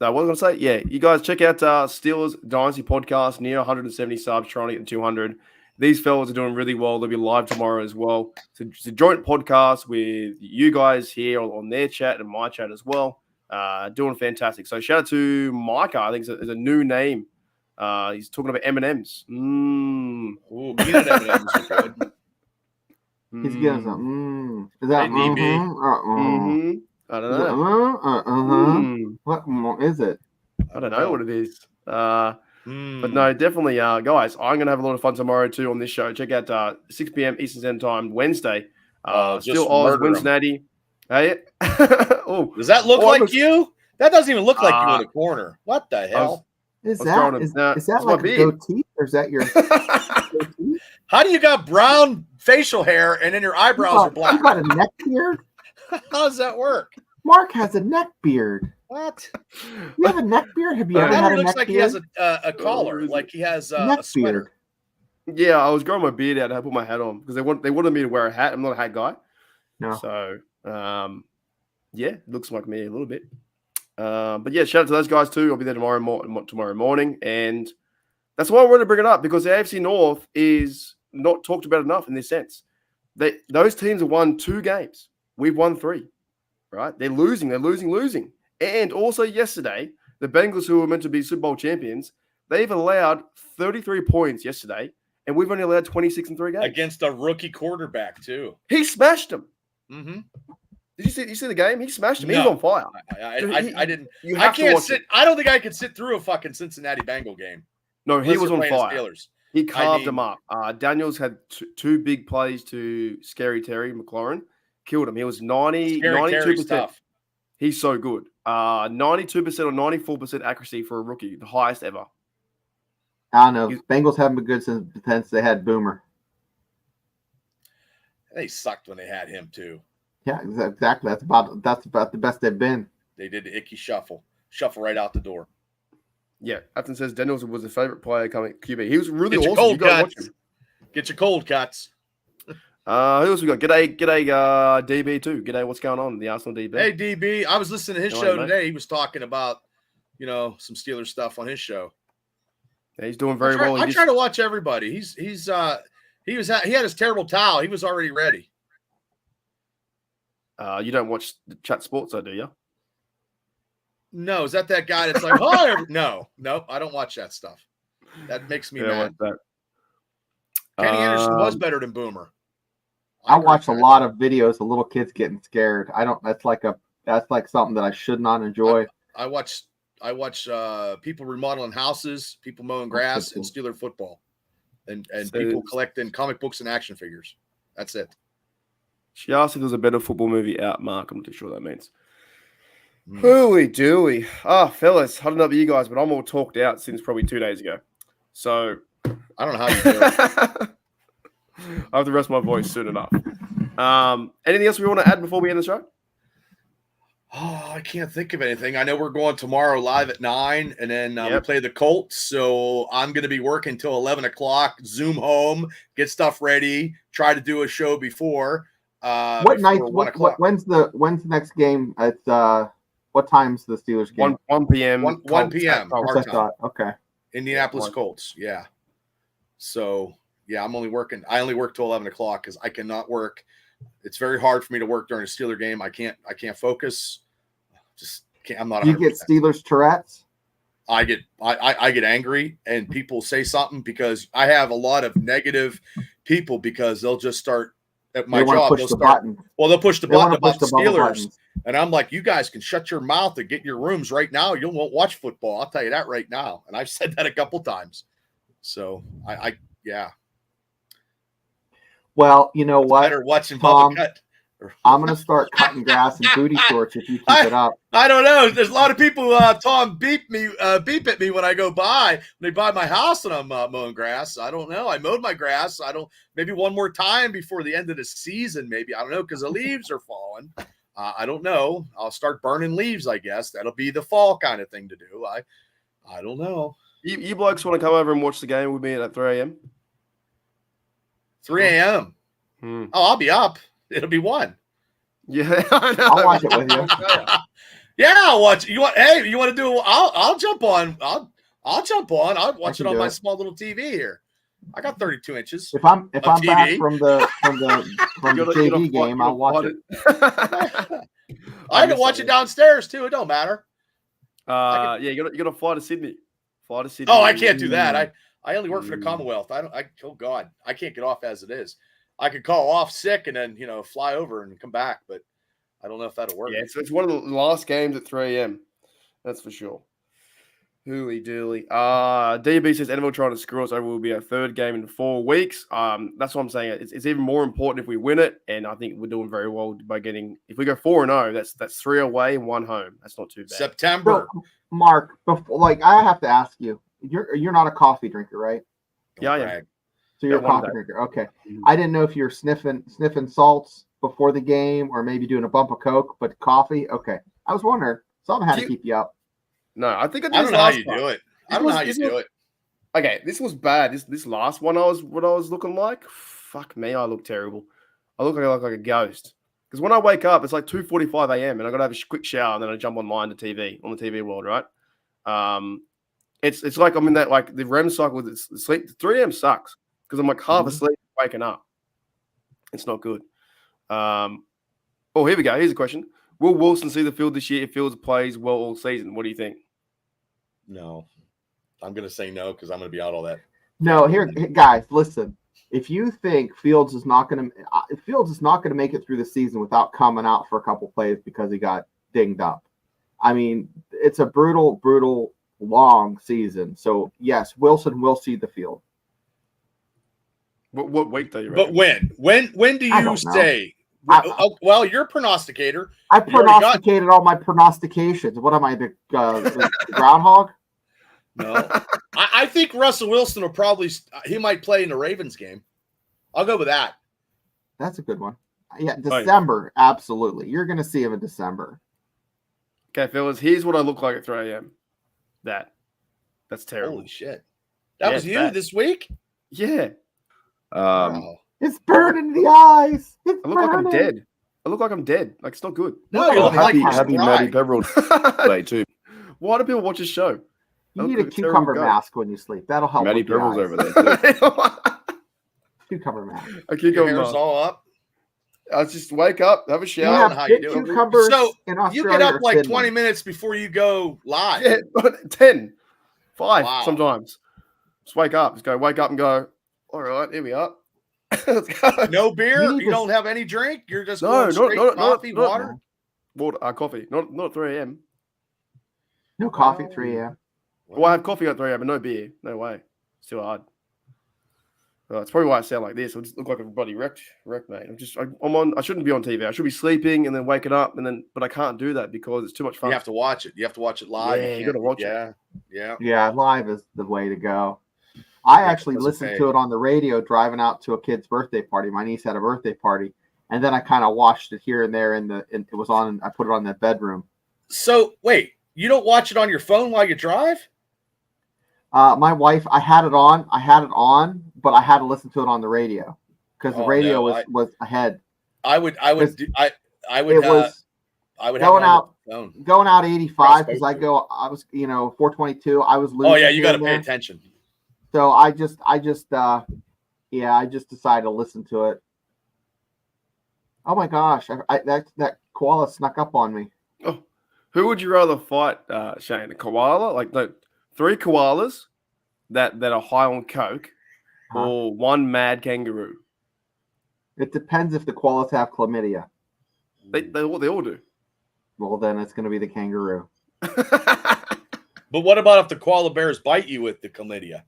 No, what was I going to say? Yeah, you guys check out Steelers Dynasty podcast, near 170 subs, trying to get to 200. These fellas are doing really well. They'll be live tomorrow as well. So it's a joint podcast with you guys here on their chat and my chat as well. Doing fantastic. So shout out to Micah. I think it's a new name. He's talking about M&Ms. Ooh, peanut M&Ms are good. He's getting some. Is that Hey, DB. I don't know. What is it? I don't know what it is. But no, definitely, guys, I'm going to have a lot of fun tomorrow too on this show. Check out 6 p.m. Eastern Standard Time, Wednesday. Still Oz, Cincinnati. Hey, oh, does that look like you? That doesn't even look like you in the corner. What the hell? Is that like a goatee, or is that your goatee? How do you got brown facial hair and then your eyebrows are black? You got a neck beard? How does that work? Mark has a neck beard. What? You have a neck beard? Have you ever had a neck beard? It looks like he has a collar, like he has a sweater. Yeah, I was growing my beard out. I put my hat on because they wanted me to wear a hat. I'm not a hat guy. No. So, yeah, it looks like me a little bit. But yeah, shout out to those guys too. I'll be there tomorrow morning, and that's why I wanted to bring it up, because the AFC North is not talked about enough in this sense. Those teams have won 2 games. We've won 3. Right? They're losing. And also yesterday, the Bengals, who were meant to be Super Bowl champions, they've allowed 33 points yesterday, and we've only allowed 26 in 3 games against a rookie quarterback too. He smashed them. Mm-hmm. Did you see the game? He smashed him. No, he was on fire. I didn't. I can't sit. I don't think I could sit through a fucking Cincinnati Bengal game. No, he was on fire. Steelers. He carved them up. Daniels had 2 big plays to Scary Terry McLaurin. Killed him. He was 92%. He's so good. 92% or 94% accuracy for a rookie, the highest ever. I don't know. Bengals haven't been good since they had Boomer. They sucked when they had him too. Yeah, exactly. That's about the best they've been. They did the icky shuffle right out the door. Yeah, Afton says Daniels was a favorite player coming QB. He was really awesome. Cold cuts. Get your cold cuts. Who else we got? G'day, DB too. G'day, what's going on? The Arsenal DB. Hey, DB. I was listening to his show today. He was talking about, some Steelers stuff on his show. Yeah, he's doing very well. I try to watch everybody. He had his terrible towel. He was already ready. You don't watch the Chat Sports, though, do you? No, is that guy that's like, oh, no, I don't watch that stuff. That makes me mad. Like Kenny Anderson was better than Boomer. I watch a lot of videos of little kids getting scared. That's like something that I should not enjoy. I watch people remodeling houses, people mowing grass, and Steeler football, and people collecting comic books and action figures. That's it. She asked if there's a better football movie out, Mark. I'm not too sure what that means. Hooey dooey. Fellas, I don't know about you guys, but I'm all talked out since probably 2 days ago. So I don't know how you do it. I have to rest my voice soon enough. Anything else we want to add before we end the show? Oh, I can't think of anything. I know we're going tomorrow live at 9, and then we play the Colts. So I'm going to be working till 11 o'clock. Zoom home, get stuff ready, try to do a show before. What night? When's the next game? At what time's the Steelers game? 1 p.m. 1 p.m. our time. Okay. Indianapolis Colts. Yeah. So yeah, I'm only working. I only work till 11 o'clock because I cannot work. It's very hard for me to work during a Steeler game. I can't focus. Just can't. I'm not. 100%. You get Steelers Tourette's. I get angry, and people say something because I have a lot of negative people because they'll just start. At my job, they'll push the button about the Steelers. And I'm like, you guys can shut your mouth and get in your rooms right now. You won't watch football. I'll tell you that right now. And I've said that a couple times. So yeah. Well, you know what? Better watching Tom, Bubba Cut. I'm going to start cutting grass in booty shorts if you keep it up. I don't know. There's a lot of people, Tom, beep at me when I go by. When they buy my house and I'm mowing grass. I don't know. I mowed my grass. Maybe one more time before the end of the season, maybe. I don't know, because the leaves are falling. I don't know. I'll start burning leaves, I guess. That'll be the fall kind of thing to do. I don't know. You blokes want to come over and watch the game with me at 3 a.m.? 3 a.m. Oh, I'll be up. It'll be 1. Yeah, I know. I'll watch it with you. Yeah, I'll watch. You want? Hey, you want to do? I'll jump on. I'll jump on. I'll watch it on my small little TV here. I got 32 inches. If I'm back TV. from the JV game, I'll watch it. I can watch it downstairs too. It don't matter. Yeah, you gotta fly to Sydney. Fly to Sydney. Oh, I can't do that. I only work for the Commonwealth. Oh God, I can't get off as it is. I could call off sick and then fly over and come back, but I don't know if that'll work. Yeah, so it's one of the last games at 3 a.m. That's for sure. Hooly dooly. DB says NFL trying to screw us over will be our third game in 4 weeks. That's what I'm saying. It's even more important if we win it, and I think we're doing very well by getting. If we go 4-0, that's 3 away and 1 home. That's not too bad. September. So, Mark, I have to ask you. You're not a coffee drinker, right? Yeah, yeah. So you're a coffee drinker. Okay. I didn't know if you're sniffing salts before the game or maybe doing a bump of Coke, but coffee. Okay. I was wondering. Something had to keep you up. No, I think I don't know how you do it. I don't know how you do it. Okay, this was bad. This last one, what I was looking like. Fuck me, I look terrible. I look like a ghost. Because when I wake up, it's like 2:45 a.m. and I got to have a quick shower and then I jump online to TV on the TV world, right? It's like I'm in that like the REM cycle with sleep. 3 a.m. sucks because I'm like half asleep, waking up. It's not good. Oh, here we go. Here's a question. Will Wilson see the field this year if Fields plays well all season? What do you think? No. I'm going to say no because I'm going to be out all that. No, here, guys, listen. If you think Fields is not going to make it through the season without coming out for a couple plays because he got dinged up. I mean, it's a brutal, brutal, long season. So, yes, Wilson will see the field. What week do you reckon? But when do you say? Well, you're a prognosticator. I prognosticated all my prognostications. What am I, the groundhog? No. I think Russell Wilson will he might play in the Ravens game. I'll go with that. That's a good one. Yeah, December, absolutely. You're going to see him in December. Okay, fellas, here's what I look like at 3 a.m. That's terrible. Holy shit. That was you this week? Yeah. Wow. It's burning the eyes. I look like I'm dead. Like, it's not good. No, you're happy Matty Pepperell day too. Why do people watch this show? You need a cucumber mask when you sleep. That'll help. Matty Pepperell's over there too. Cucumber mask. Your hair's all up. I just wake up, have a shower. How you do cucumbers so in Australia you get up like 20 minutes before you go live. Yeah, 10, 5 sometimes. Just wake up. Wake up and go, all right, here we are. Let's go. No beer? You don't have any drink? You're just going straight coffee, water? Water, coffee. Not at 3 a.m. No coffee at 3 a.m. Well, I have coffee at 3 a.m. but no beer. No way. It's too hard. It's probably why I sound like this. I just look like a bloody wreck, mate. I shouldn't be on TV. I should be sleeping and then waking up but I can't do that because it's too much fun. You have to watch it. You have to watch it live. Yeah, you got to watch it. Yeah, live is the way to go. I actually listened to it on the radio driving out to a kid's birthday party. My niece had a birthday party, and then I kind of watched it here and there. It was on. I put it on the bedroom. So wait, you don't watch it on your phone while you drive? My wife, I had it on, but I had to listen to it on the radio because the radio was ahead. I would going out 85 because I was 422. I was losing. Oh yeah, you got to pay attention. So I just decided to listen to it. Oh my gosh, that koala snuck up on me. Oh, who would you rather fight, Shane? A koala, like 3 koalas that are high on coke, or 1 mad kangaroo? It depends if the koalas have chlamydia. They all do. Well, then it's going to be the kangaroo. But what about if the koala bears bite you with the chlamydia?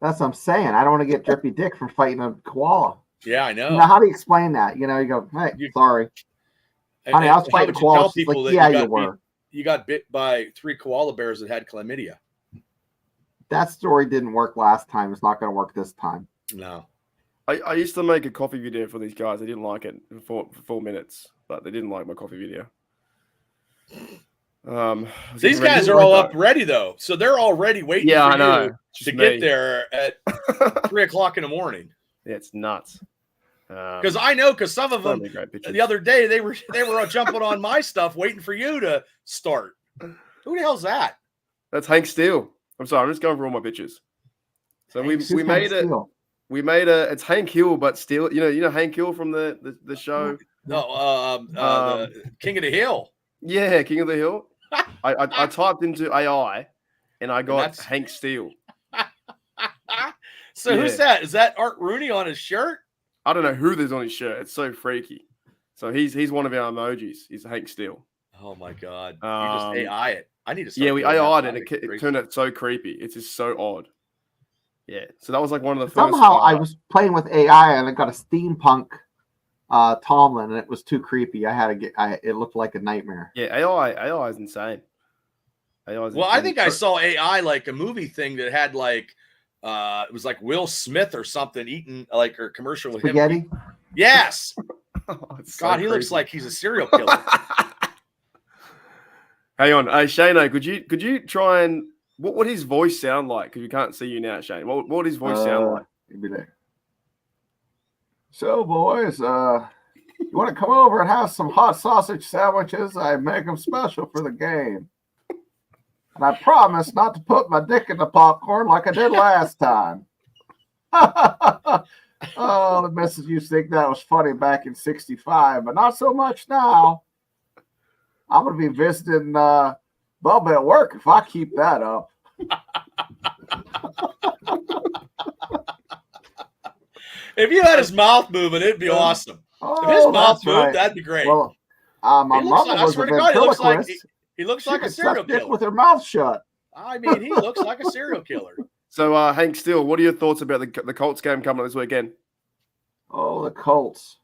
That's what I'm saying. I don't want to get drippy dick from fighting a koala. Yeah, I know. Now, how do you explain that? You go, hey, sorry. Honey, I was fighting a koala. Like, yeah, you were. You got bit by 3 koala bears that had chlamydia. That story didn't work last time. It's not going to work this time. No. I used to make a coffee video for these guys. They didn't like it for 4 minutes, but they didn't like my coffee video. These guys are all up ready though, so they're already waiting for I know. you to get there at 3 o'clock in the morning. Yeah, it's nuts. Because I know, because some of them the other day they were jumping on my stuff, waiting for you to start. Who the hell's that? That's Hank Steele. I'm sorry, I'm just going for all my pictures. So we made it. We made it's Hank Hill, but still, you know Hank Hill from the show. No, the King of the Hill. Yeah, King of the Hill. I typed into AI, and I got Hank Steele. So who's that? Is that Art Rooney on his shirt? I don't know who there's on his shirt. It's so freaky. So he's one of our emojis. He's Hank Steele. Oh my god! You just AI it. I need to. Yeah, we AI'd it. It turned out so creepy. It's just so odd. Yeah. So that was like one of the first. Somehow I was playing with AI and I got a steampunk Tomlin, and it was too creepy. I had to get. It looked like a nightmare. Yeah, AI is insane. I think I saw AI like a movie thing that had like it was like Will Smith or something eating like a commercial with spaghetti? him. Yes. God, he looks like he's a serial killer. Hang on, Shane, could you try and what would his voice sound like? Because we can't see you now, Shane. What would his voice sound like? He'd be there. So, boys, you want to come over and have some hot sausage sandwiches? I make them special for the game. And I promise not to put my dick in the popcorn like I did last time. Oh, the missus used to think that was funny back in '65, but not so much now. I'm going to be visiting Bubba at work if I keep that up. If you had his mouth moving, it'd be awesome. Oh, if his mouth moved, that'd be great. Well, my mother was a ventriloquist. He looks like a serial killer with her mouth shut. I mean, he looks like a serial killer. So, Hank Steele, what are your thoughts about the Colts game coming up this weekend? Oh, the Colts.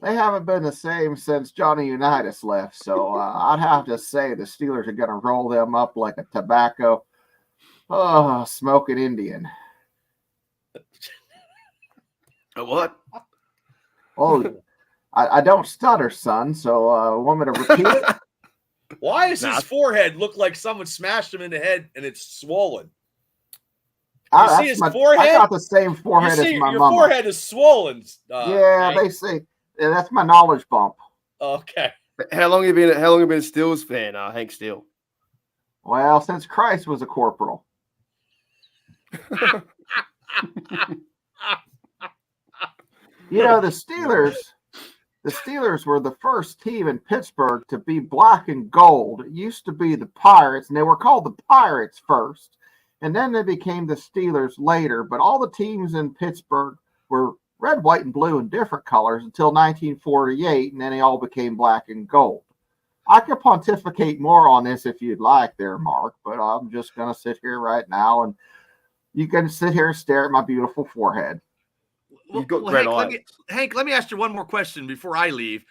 They haven't been the same since Johnny Unitas left, so I'd have to say the Steelers are going to roll them up like a tobacco smoking Indian. A what? Oh, I don't stutter, son, so want me to repeat it? Why does his forehead look like someone smashed him in the head and it's swollen? You see his forehead? I got the same forehead as my mama. Your forehead is swollen. Yeah, they say that's my knowledge bump. Okay. How long have you been a Steelers fan, Hank Steele? Well, since Christ was a corporal. You know, the Steelers were the first team in Pittsburgh to be black and gold. It used to be the Pirates, and they were called the Pirates first. And then they became the Steelers later. But all the teams in Pittsburgh were red, white, and blue in different colors until 1948, and then they all became black and gold. I could pontificate more on this if you'd like there, Mark, but I'm just going to sit here right now, and you can sit here and stare at my beautiful forehead. You've got great eyes. Hank, let me ask you one more question before I leave.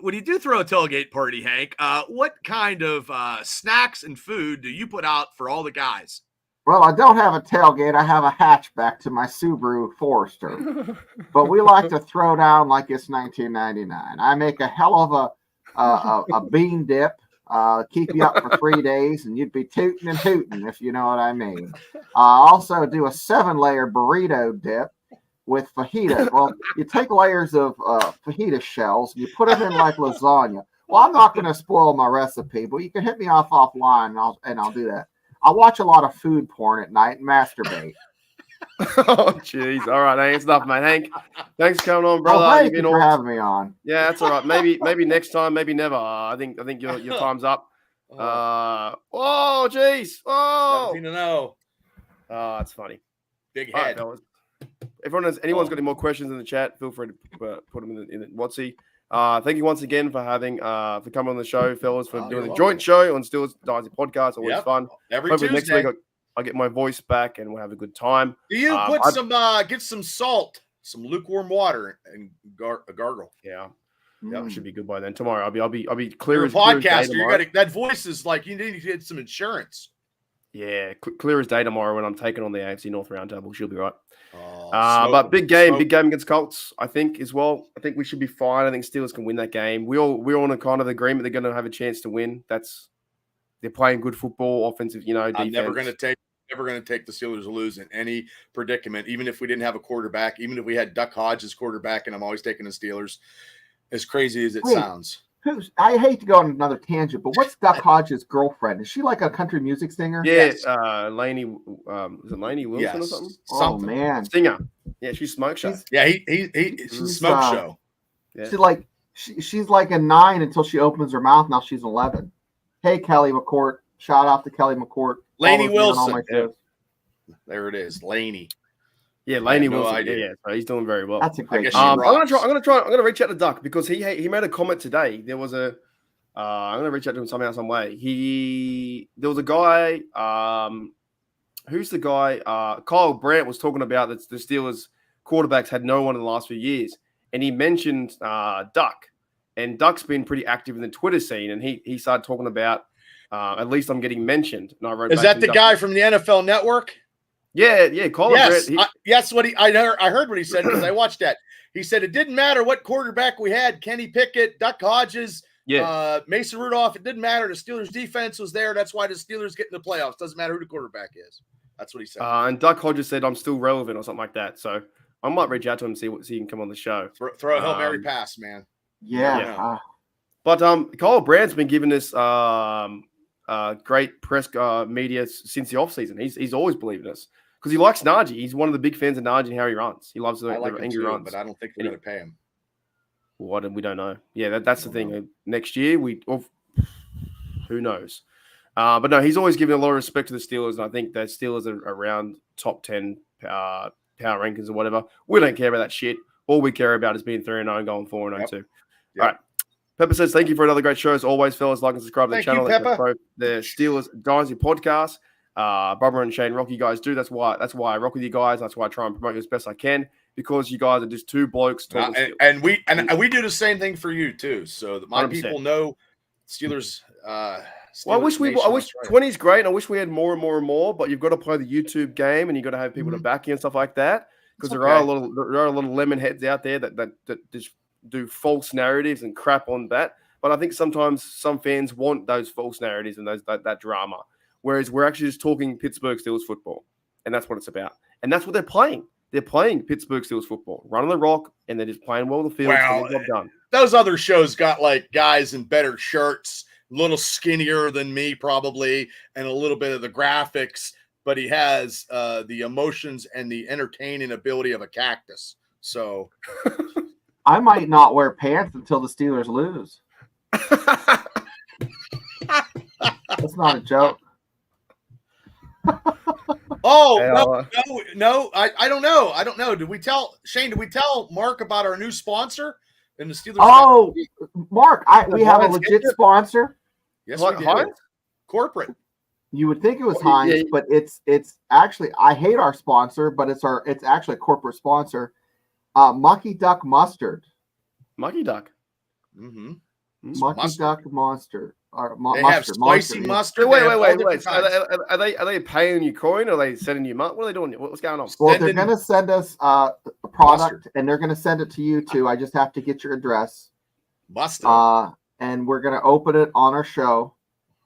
When you do throw a tailgate party, Hank, what kind of snacks and food do you put out for all the guys? Well, I don't have a tailgate. I have a hatchback to my Subaru Forester. But we like to throw down like it's 1999. I make a hell of a bean dip, keep you up for 3 days, and you'd be tooting and hooting, if you know what I mean. I also do a 7-layer burrito dip with fajitas. Well, you take layers of fajita shells, and you put them in like lasagna. Well, I'm not going to spoil my recipe, but you can hit me off offline, and I'll do that. I watch a lot of food porn at night and masturbate. Oh, jeez. All right, Hank. It's enough, man. Hank, thanks for coming on, brother. Thank you for having me on. Yeah, that's all right. Maybe next time, maybe never. I think your time's up. Oh, jeez. Oh. 17-0. Oh, that's funny. Big head. Right, anyone's got any more questions in the chat, feel free to put them in the WhatsApp. Thank you once again for coming on the show, fellas, for doing the joint show on Steelers Dynasty podcast. Always fun. Every Tuesday. Next week I'll get my voice back and we'll have a good time. Do you get some salt, some lukewarm water, and a gargle? Yeah, that should be good by then. Tomorrow I'll be clear. You're a podcaster. You got that voice is like you need to get some insurance. Yeah, clear as day tomorrow when I'm taking on the AFC North Roundtable. She'll be right. But big game against Colts, I think, as well. I think we should be fine. I think Steelers can win that game. We're all in a kind of agreement they're going to have a chance to win. They're playing good football, offensive, defense. I'm never going to take never going to take the Steelers to lose in any predicament, even if we didn't have a quarterback, even if we had Duck Hodges quarterback, and I'm always taking the Steelers, as crazy as it sounds. I hate to go on another tangent, but what's Duck Hodges' girlfriend? Is she like a country music singer? Yeah, Yes. Lainey, is it Lainey Wilson or something? Oh man, Singer. Yeah, she's Smoke Show. It's a smoke show. Yeah. She's like a 9 until she opens her mouth. Now she's 11. Hey, Kelly McCourt. Shout out to Kelly McCourt. Lainey Wilson. Yeah. There it is, Lainey. Yeah, Lainey no Wilson. idea. Yeah, so he's doing very well. That's a great. I'm gonna reach out to Duck because he made a comment today. There was I'm gonna reach out to him somehow, some way. There was a guy. Who's the guy? Kyle Brandt was talking about that the Steelers quarterbacks had no one in the last few years, and he mentioned Duck, and Duck's been pretty active in the Twitter scene, and he started talking about at least I'm getting mentioned. And I wrote. Is that the guy from the NFL Network? Yeah, Kyle Yes, Brandt. yes. I heard what he said because I watched that. He said it didn't matter what quarterback we had: Kenny Pickett, Duck Hodges, Mason Rudolph. It didn't matter. The Steelers' defense was there. That's why the Steelers get in the playoffs. Doesn't matter who the quarterback is. That's what he said. And Duck Hodges said I'm still relevant or something like that. So I might reach out to him and see he can come on the show. Throw a Hail Mary pass, man. Yeah. But Kyle Brandt's been giving us great press media since the offseason. He's always believed in us because he likes Najee. He's one of the big fans of Najee and how he runs. He loves the angry runs. But I don't think they're going to pay him. What? We don't know. Yeah, that's the thing. Next year, who knows? But no, he's always given a lot of respect to the Steelers, and I think the Steelers are around top 10 power rankings or whatever. We don't care about that shit. All we care about is being 3-0 and going 4-0 too. Yep. All right. Pepper says, thank you for another great show. As always, fellas, like and subscribe to the channel. The Steelers Dynasty podcast. Bubba and Shane rock you guys do. That's why I rock with you guys. That's why I try and promote you as best I can, because you guys are just two blokes talking. And we do the same thing for you too. So that my 100%. people know Steelers. Well, I wish 20 is great. And I wish we had more and more and more. But you've got to play the YouTube game, and you've got to have people to back you and stuff like that. Because there are a lot of lemon heads out there that just do false narratives and crap on that. But I think sometimes some fans want those false narratives and that drama. Whereas we're actually just talking Pittsburgh Steelers football, and that's what it's about. And that's what they're playing. They're playing Pittsburgh Steelers football, running the rock, and they're just playing well the field. Well, done. Those other shows got like guys in better shirts, a little skinnier than me probably, and a little bit of the graphics, but he has the emotions and the entertaining ability of a cactus. So I might not wear pants until the Steelers lose. That's not a joke. No, I don't know. I don't know. Did we tell Mark about our new sponsor in the Steelers? Oh, Mark, we have a legit sponsor. Yes, we do. Corporate. You would think it was Heinz, but it's actually, I hate our sponsor, but it's actually a corporate sponsor. Mucky Duck Mustard. Mucky Duck. Mm-hmm. Mucky Duck Monster. They have spicy mustard. Wait. Are they paying you coin, or are they sending you money? What are they doing? What's going on? Well, they're going to send us a product, and they're going to send it to you too. I just have to get your address. Mustard. And we're going to open it on our show,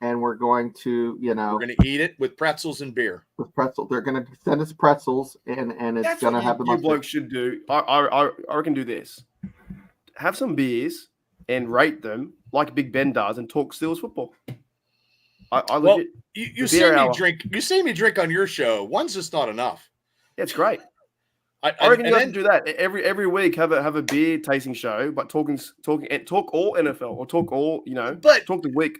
and we're going to, we're going to eat it with pretzels and beer. With pretzel, they're going to send us pretzels, and it's going to have the mustard. You blokes should do. I reckon do this. Have some beers and rate them like Big Ben does, and talk Steelers football. Well, you see me drink on your show. One's just not enough. Yeah, it's great. I reckon you guys can do that every week. Have a beer tasting show, but talk all NFL or talk all talk the week.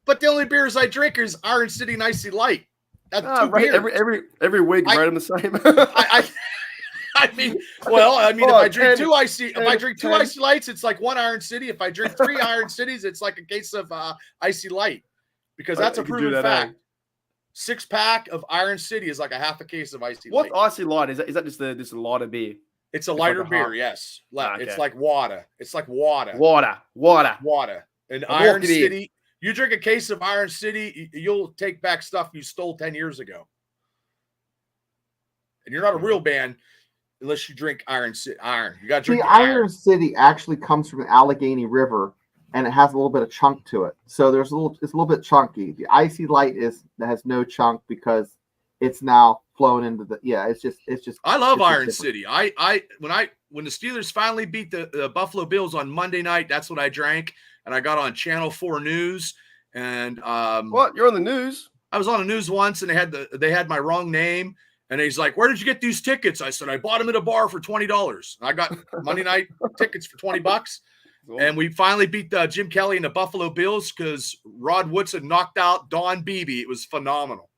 But the only beers I drink is Iron City and Icy Light. That's every week, rate them the same. If I drink two icy lights, it's like one Iron City. If I drink 3 Iron Cities, it's like a case of Icy Light, because that's a proven fact. 6-pack of Iron City is like a half a case of Icy Light. What's Icy Light? Is that just a lighter beer? It's a lighter beer, yes. Okay. It's like water. It's like water. Water. And Iron City, you drink a case of Iron City, you'll take back stuff you stole 10 years ago. And you're not a real band unless you drink Iron City. You got to drink Iron City actually comes from the Allegheny River, and it has a little bit of chunk to it. So it's a little bit chunky. The Icy Light has no chunk because it's now flown into the. Yeah, it's just. I love it's just Iron different. City. When the Steelers finally beat the Buffalo Bills on Monday night, that's what I drank, and I got on Channel 4 News, and What? You're on the news? I was on the news once, and they had my wrong name, and he's like, "Where did you get these tickets?" I said, "I bought them at a bar for $20." I got Monday night tickets for $20, and we finally beat Jim Kelly and the Buffalo Bills because Rod Woodson knocked out Don Beebe. It was phenomenal.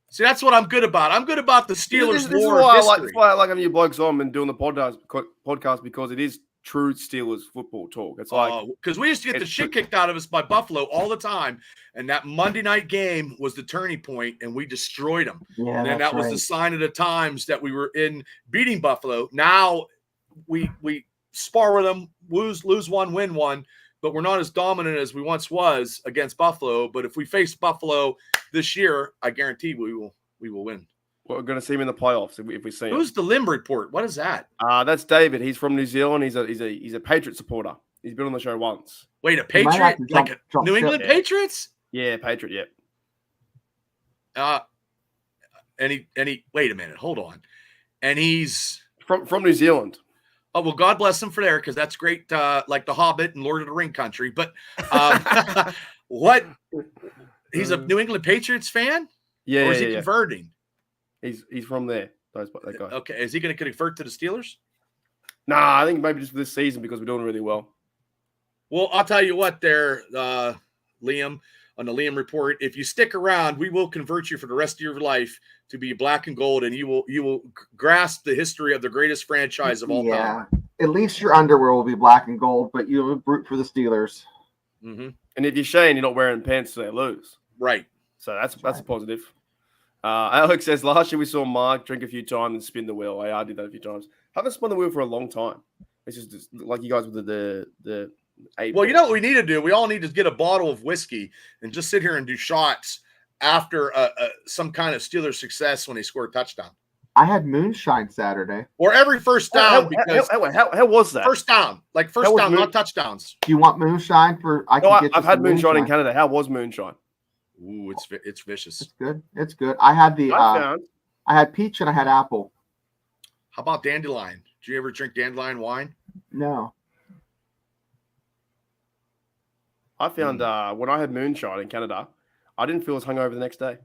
See, that's what I'm good about. I'm good about the Steelers This is war why history. I like having you blokes on and doing the podcast because it is true Steelers football talk. It's like because we used to get the shit kicked out of us by Buffalo all the time, and that Monday night game was the turning point, and we destroyed them. Yeah, And then that's that was right. the sign of the times that we were in beating Buffalo. Now we spar with them, lose one, win one, but we're not as dominant as we once was against Buffalo. But if we face Buffalo this year, I guarantee we will win. we're going to see him in the playoffs if we see him. Who's the Limb Report? What is that? That's David. He's from New Zealand. He's a Patriot supporter. He's been on the show once. Wait, a You might have Patriot? to Like jump New ship. England Yeah. Patriots? Yeah, Patriot. And he wait a minute, hold on. And he's From New Zealand. oh well, God bless him for there, because that's great, like the Hobbit and Lord of the Ring country. But what he's a New England Patriots fan? Yeah, Or is yeah, he yeah. converting? He's from there. That guy. Okay, is he gonna convert to the Steelers? Nah, I think maybe just for this season because we're doing really well. Well, I'll tell you what there, Liam, on the Liam Report, if you stick around, we will convert you for the rest of your life to be black and gold, and you will grasp the history of the greatest franchise of all time. At least your underwear will be black and gold, but you'll root for the Steelers. Mm-hmm. And if you're Shane, you're not wearing pants so they lose. Right. So that's a positive. Alex says last year we saw Mark drink a few times and spin the wheel. I did that a few times. Haven't spun the wheel for a long time. It's just like you guys with the 8. Well, you know what we need to do? We all need to get a bottle of whiskey and just sit here and do shots after some kind of Steelers success when they score a touchdown. I had moonshine Saturday. Or every first down, because How was that? first down, like first How was down, moon- not touchdowns. Do you want moonshine for? I can No, get you I've had some moonshine in Canada. How was moonshine? Ooh, it's vicious. It's good. It's good. I had the. I had peach and I had apple. How about dandelion? Did you ever drink dandelion wine? No. found when I had moonshine in Canada, I didn't feel as hungover the next day.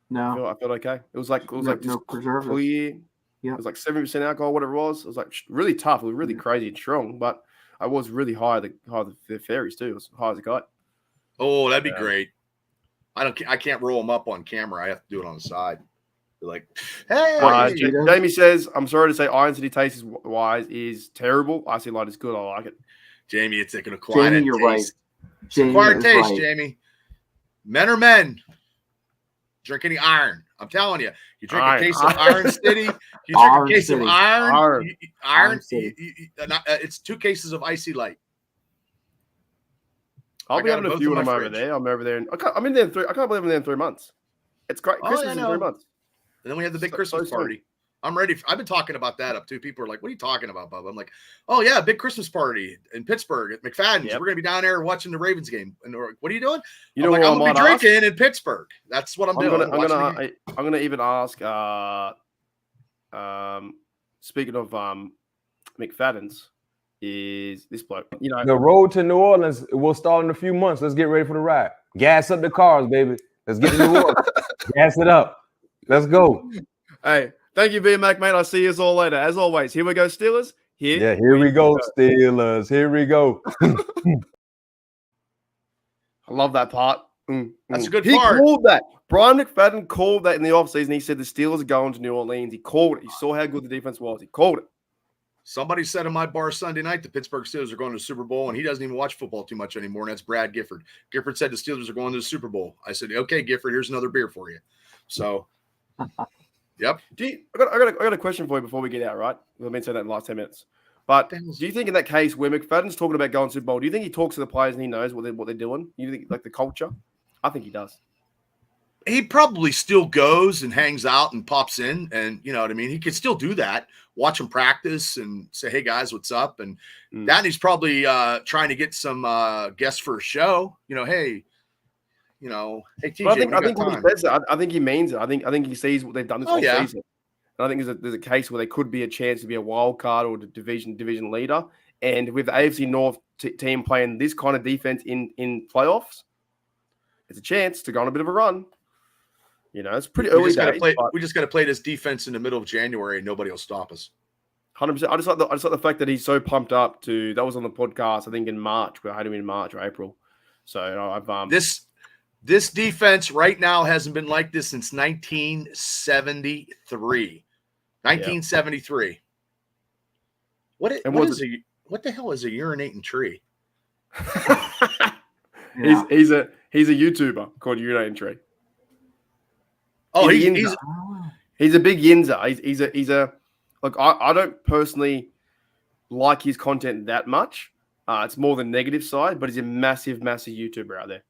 No. I felt okay. It was like No just preservatives. clear. Yeah. It was like 7% alcohol, whatever it was. It was like really tough. It was really crazy and strong, but I was really high. The fairies too. It was high as a kite. Oh, that'd be Yeah. great. I can't roll them up on camera. I have to do it on the side. They're like, hey, Jamie says, "I'm sorry to say, Iron City taste wise is terrible. Icy Light is good. I like it." Jamie, it's like an acquired Jamie, you're taste. right. It's Jamie acquired is taste, right. Jamie. Men are men. Drink any iron. I'm telling you. You drink Iron. a case of Iron City. You drink Iron a case City. of iron. Iron. Iron. City. It's 2 cases of Icy Light. I'll I be got having a both few in of my them over fridge. there. I'm over there. I'm in there in 3. I can't believe I'm there in 3 months. It's great. Oh, Christmas yeah, in 3 months. And then we have the big So Christmas soon. party. I'm ready. I've been talking about that up too. People are like, "What are you talking about, Bubba?" I'm like, "Oh yeah, big Christmas party in Pittsburgh at McFadden's. Yep. We're gonna be down there watching the Ravens game." And they're like, "What are you doing?" You I'm know like, what "I'm gonna be drinking in Pittsburgh." That's what I'm doing. I'm gonna even ask. Speaking of McFadden's, is this bloke? You know, The road to New Orleans will start in a few months. Let's get ready for the ride. Gas up the cars, baby. Let's get to New Orleans. Gas it up. Let's go. hey, thank you, BMAC, mate. I'll see you all later. As always, here we go, Steelers. Here we go, Steelers. Here we go. I love that part. That's a good He part. called that. Brian McFadden called that in the offseason. He said the Steelers are going to New Orleans. He called it. He saw how good the defense was. He called it. Somebody said in my bar Sunday night the Pittsburgh Steelers are going to the Super Bowl, and he doesn't even watch football too much anymore. And that's Brad Gifford. Gifford said the Steelers are going to the Super Bowl. I said, "Okay, Gifford, here's another beer for you." So, yep. I got a question for you before we get out, right? We've been saying that in the last 10 minutes. But do you think in that case where McFadden's talking about going to Super Bowl, do you think he talks to the players and he knows what they're doing? You think like the culture? I think he does. He probably still goes and hangs out and pops in, and you know what I mean. He could still do that. Watch him practice and say, "Hey guys, what's up?" And Danny's probably trying to get some guests for a show. You know, hey, hey TJ, But I think we got when he time. says that, I think he means it. I think he sees what they've done this whole season. And I think there's a case where they could be a chance to be a wild card or the division leader. And with the AFC North team playing this kind of defense in playoffs, it's a chance to go on a bit of a run. It's pretty early days. We just got to play this defense in the middle of January, and nobody will stop us. 100%. I just like the fact that he's so pumped up to. That was on the podcast, I think in March. We had him in March or April. So I've this defense right now hasn't been like this since 1973. 1973. What the hell is a urinating tree? Yeah. He's a YouTuber called Urinating Tree. Oh, he's a big yinzer. He's a look. I don't personally like his content that much. It's more the negative side, but he's a massive YouTuber out there.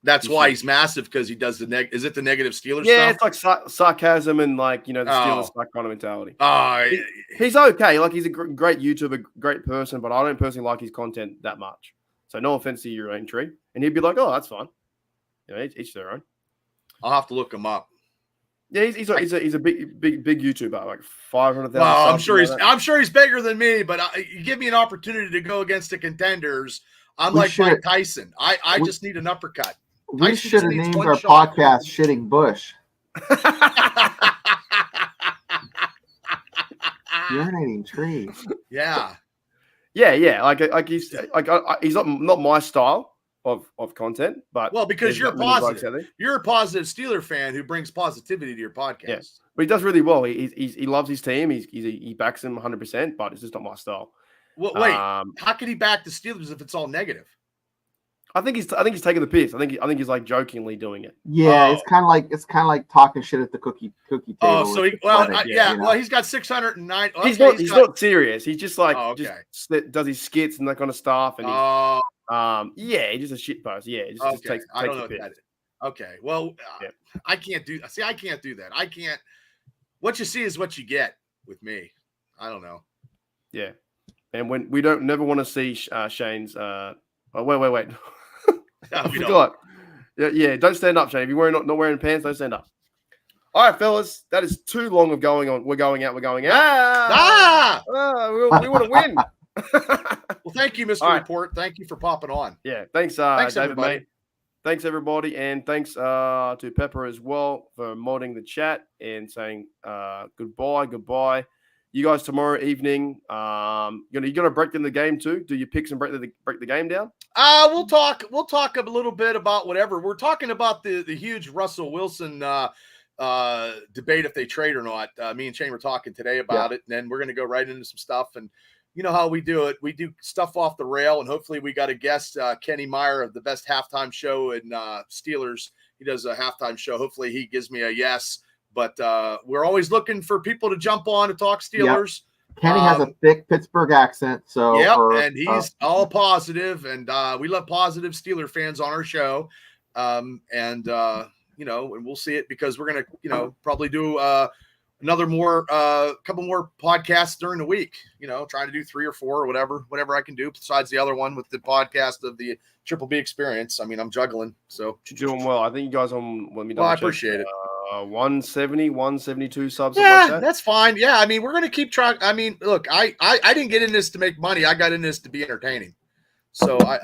That's why he's massive, because he does is it the negative Steelers Yeah, stuff? it's like sarcasm and the Steelers kind of mentality. Oh, He's okay. Like, he's a great YouTuber, great person, but I don't personally like his content that much. So no offense to your own tree. And he'd be like, oh, that's fine. Each their own. I'll have to look him up. Yeah, he's a big YouTuber, like 500,000. Well, I'm sure he's bigger than me, but you give me an opportunity to go against the contenders. I'm like Mike Tyson. I just need an uppercut. We should have named our podcast "Shitting Bush." Urinating Tree. Yeah. Like he's not my style of content, but because you're positive. You're a positive Steeler fan who brings positivity to your podcast. Yeah. But he does really well. He loves his team. He backs them 100%, but it's just not my style. Well, wait, how could he back the Steelers if it's all negative? I think he's taking the piss. I think he's like jokingly doing it. Yeah, it's kind of like talking shit at the cookie table. Oh, so he's got 609. Okay, he's not serious. He's just like just does his skits and that kind of stuff. And he's just a shit post. Yeah, just takes I don't know the piss. what that is. Okay, well, I can't do. See, I can't do that. I can't. What you see is what you get with me. I don't know. Yeah, and when we never want to see Shane's. Wait. I forgot. Yeah. Don't stand up, Shane. If you're not wearing pants, don't stand up. All right, fellas. That is too long of going on. We're going out. We want to win. Well, thank you, Mr. Report. Thank you for popping on. Yeah. Thanks, thanks David, everybody. mate. Thanks, everybody. And thanks to Pepper as well for modding the chat and saying goodbye. You guys tomorrow evening, you're gonna break down the game too. Do your picks and break the game down? We'll talk a little bit about whatever. We're talking about the huge Russell Wilson debate if they trade or not. Me and Shane were talking today about it, and then we're gonna go right into some stuff. And you know how we do it. We do stuff off the rail, and hopefully we got a guest, Kenny Meyer of the best halftime show in Steelers. He does a halftime show. Hopefully he gives me a yes. But we're always looking for people to jump on to talk Steelers. Yep. Kenny has a thick Pittsburgh accent, so and he's all positive, and we love positive Steeler fans on our show. And we'll see it because we're gonna, probably do couple more podcasts during the week. Trying to do 3 or 4 or whatever I can do besides the other one with the podcast of the Triple B Experience. I mean, I'm juggling, so you're doing well. I think you guys on. Let me. Well, I appreciate it. 170, 172 subs. Yeah, that's fine. Yeah, I mean, we're gonna keep trying. I mean, look, I didn't get in this to make money. I got in this to be entertaining. So I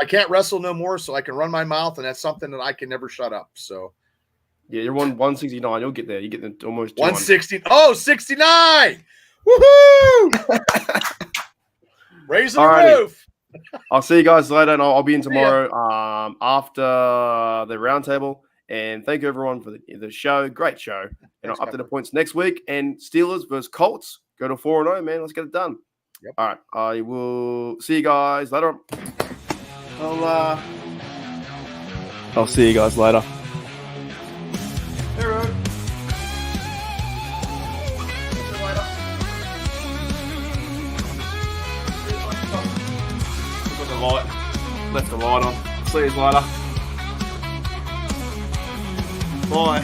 can't wrestle no more. So I can run my mouth, and that's something that I can never shut up. So yeah, you're 169. You'll get there. You get there almost 160. Oh, 69. Woohoo! Raising the roof. I'll see you guys later, and I'll be in tomorrow after the roundtable. And thank you, everyone, for the show. Great show. And I'll up to the points next week. And Steelers versus Colts. Go to 4-0, man. Let's get it done. Yep. All right. I will see you guys later. I'll see you guys later. Hey, Rod. Got the light. Left the light on. See you later. Bye.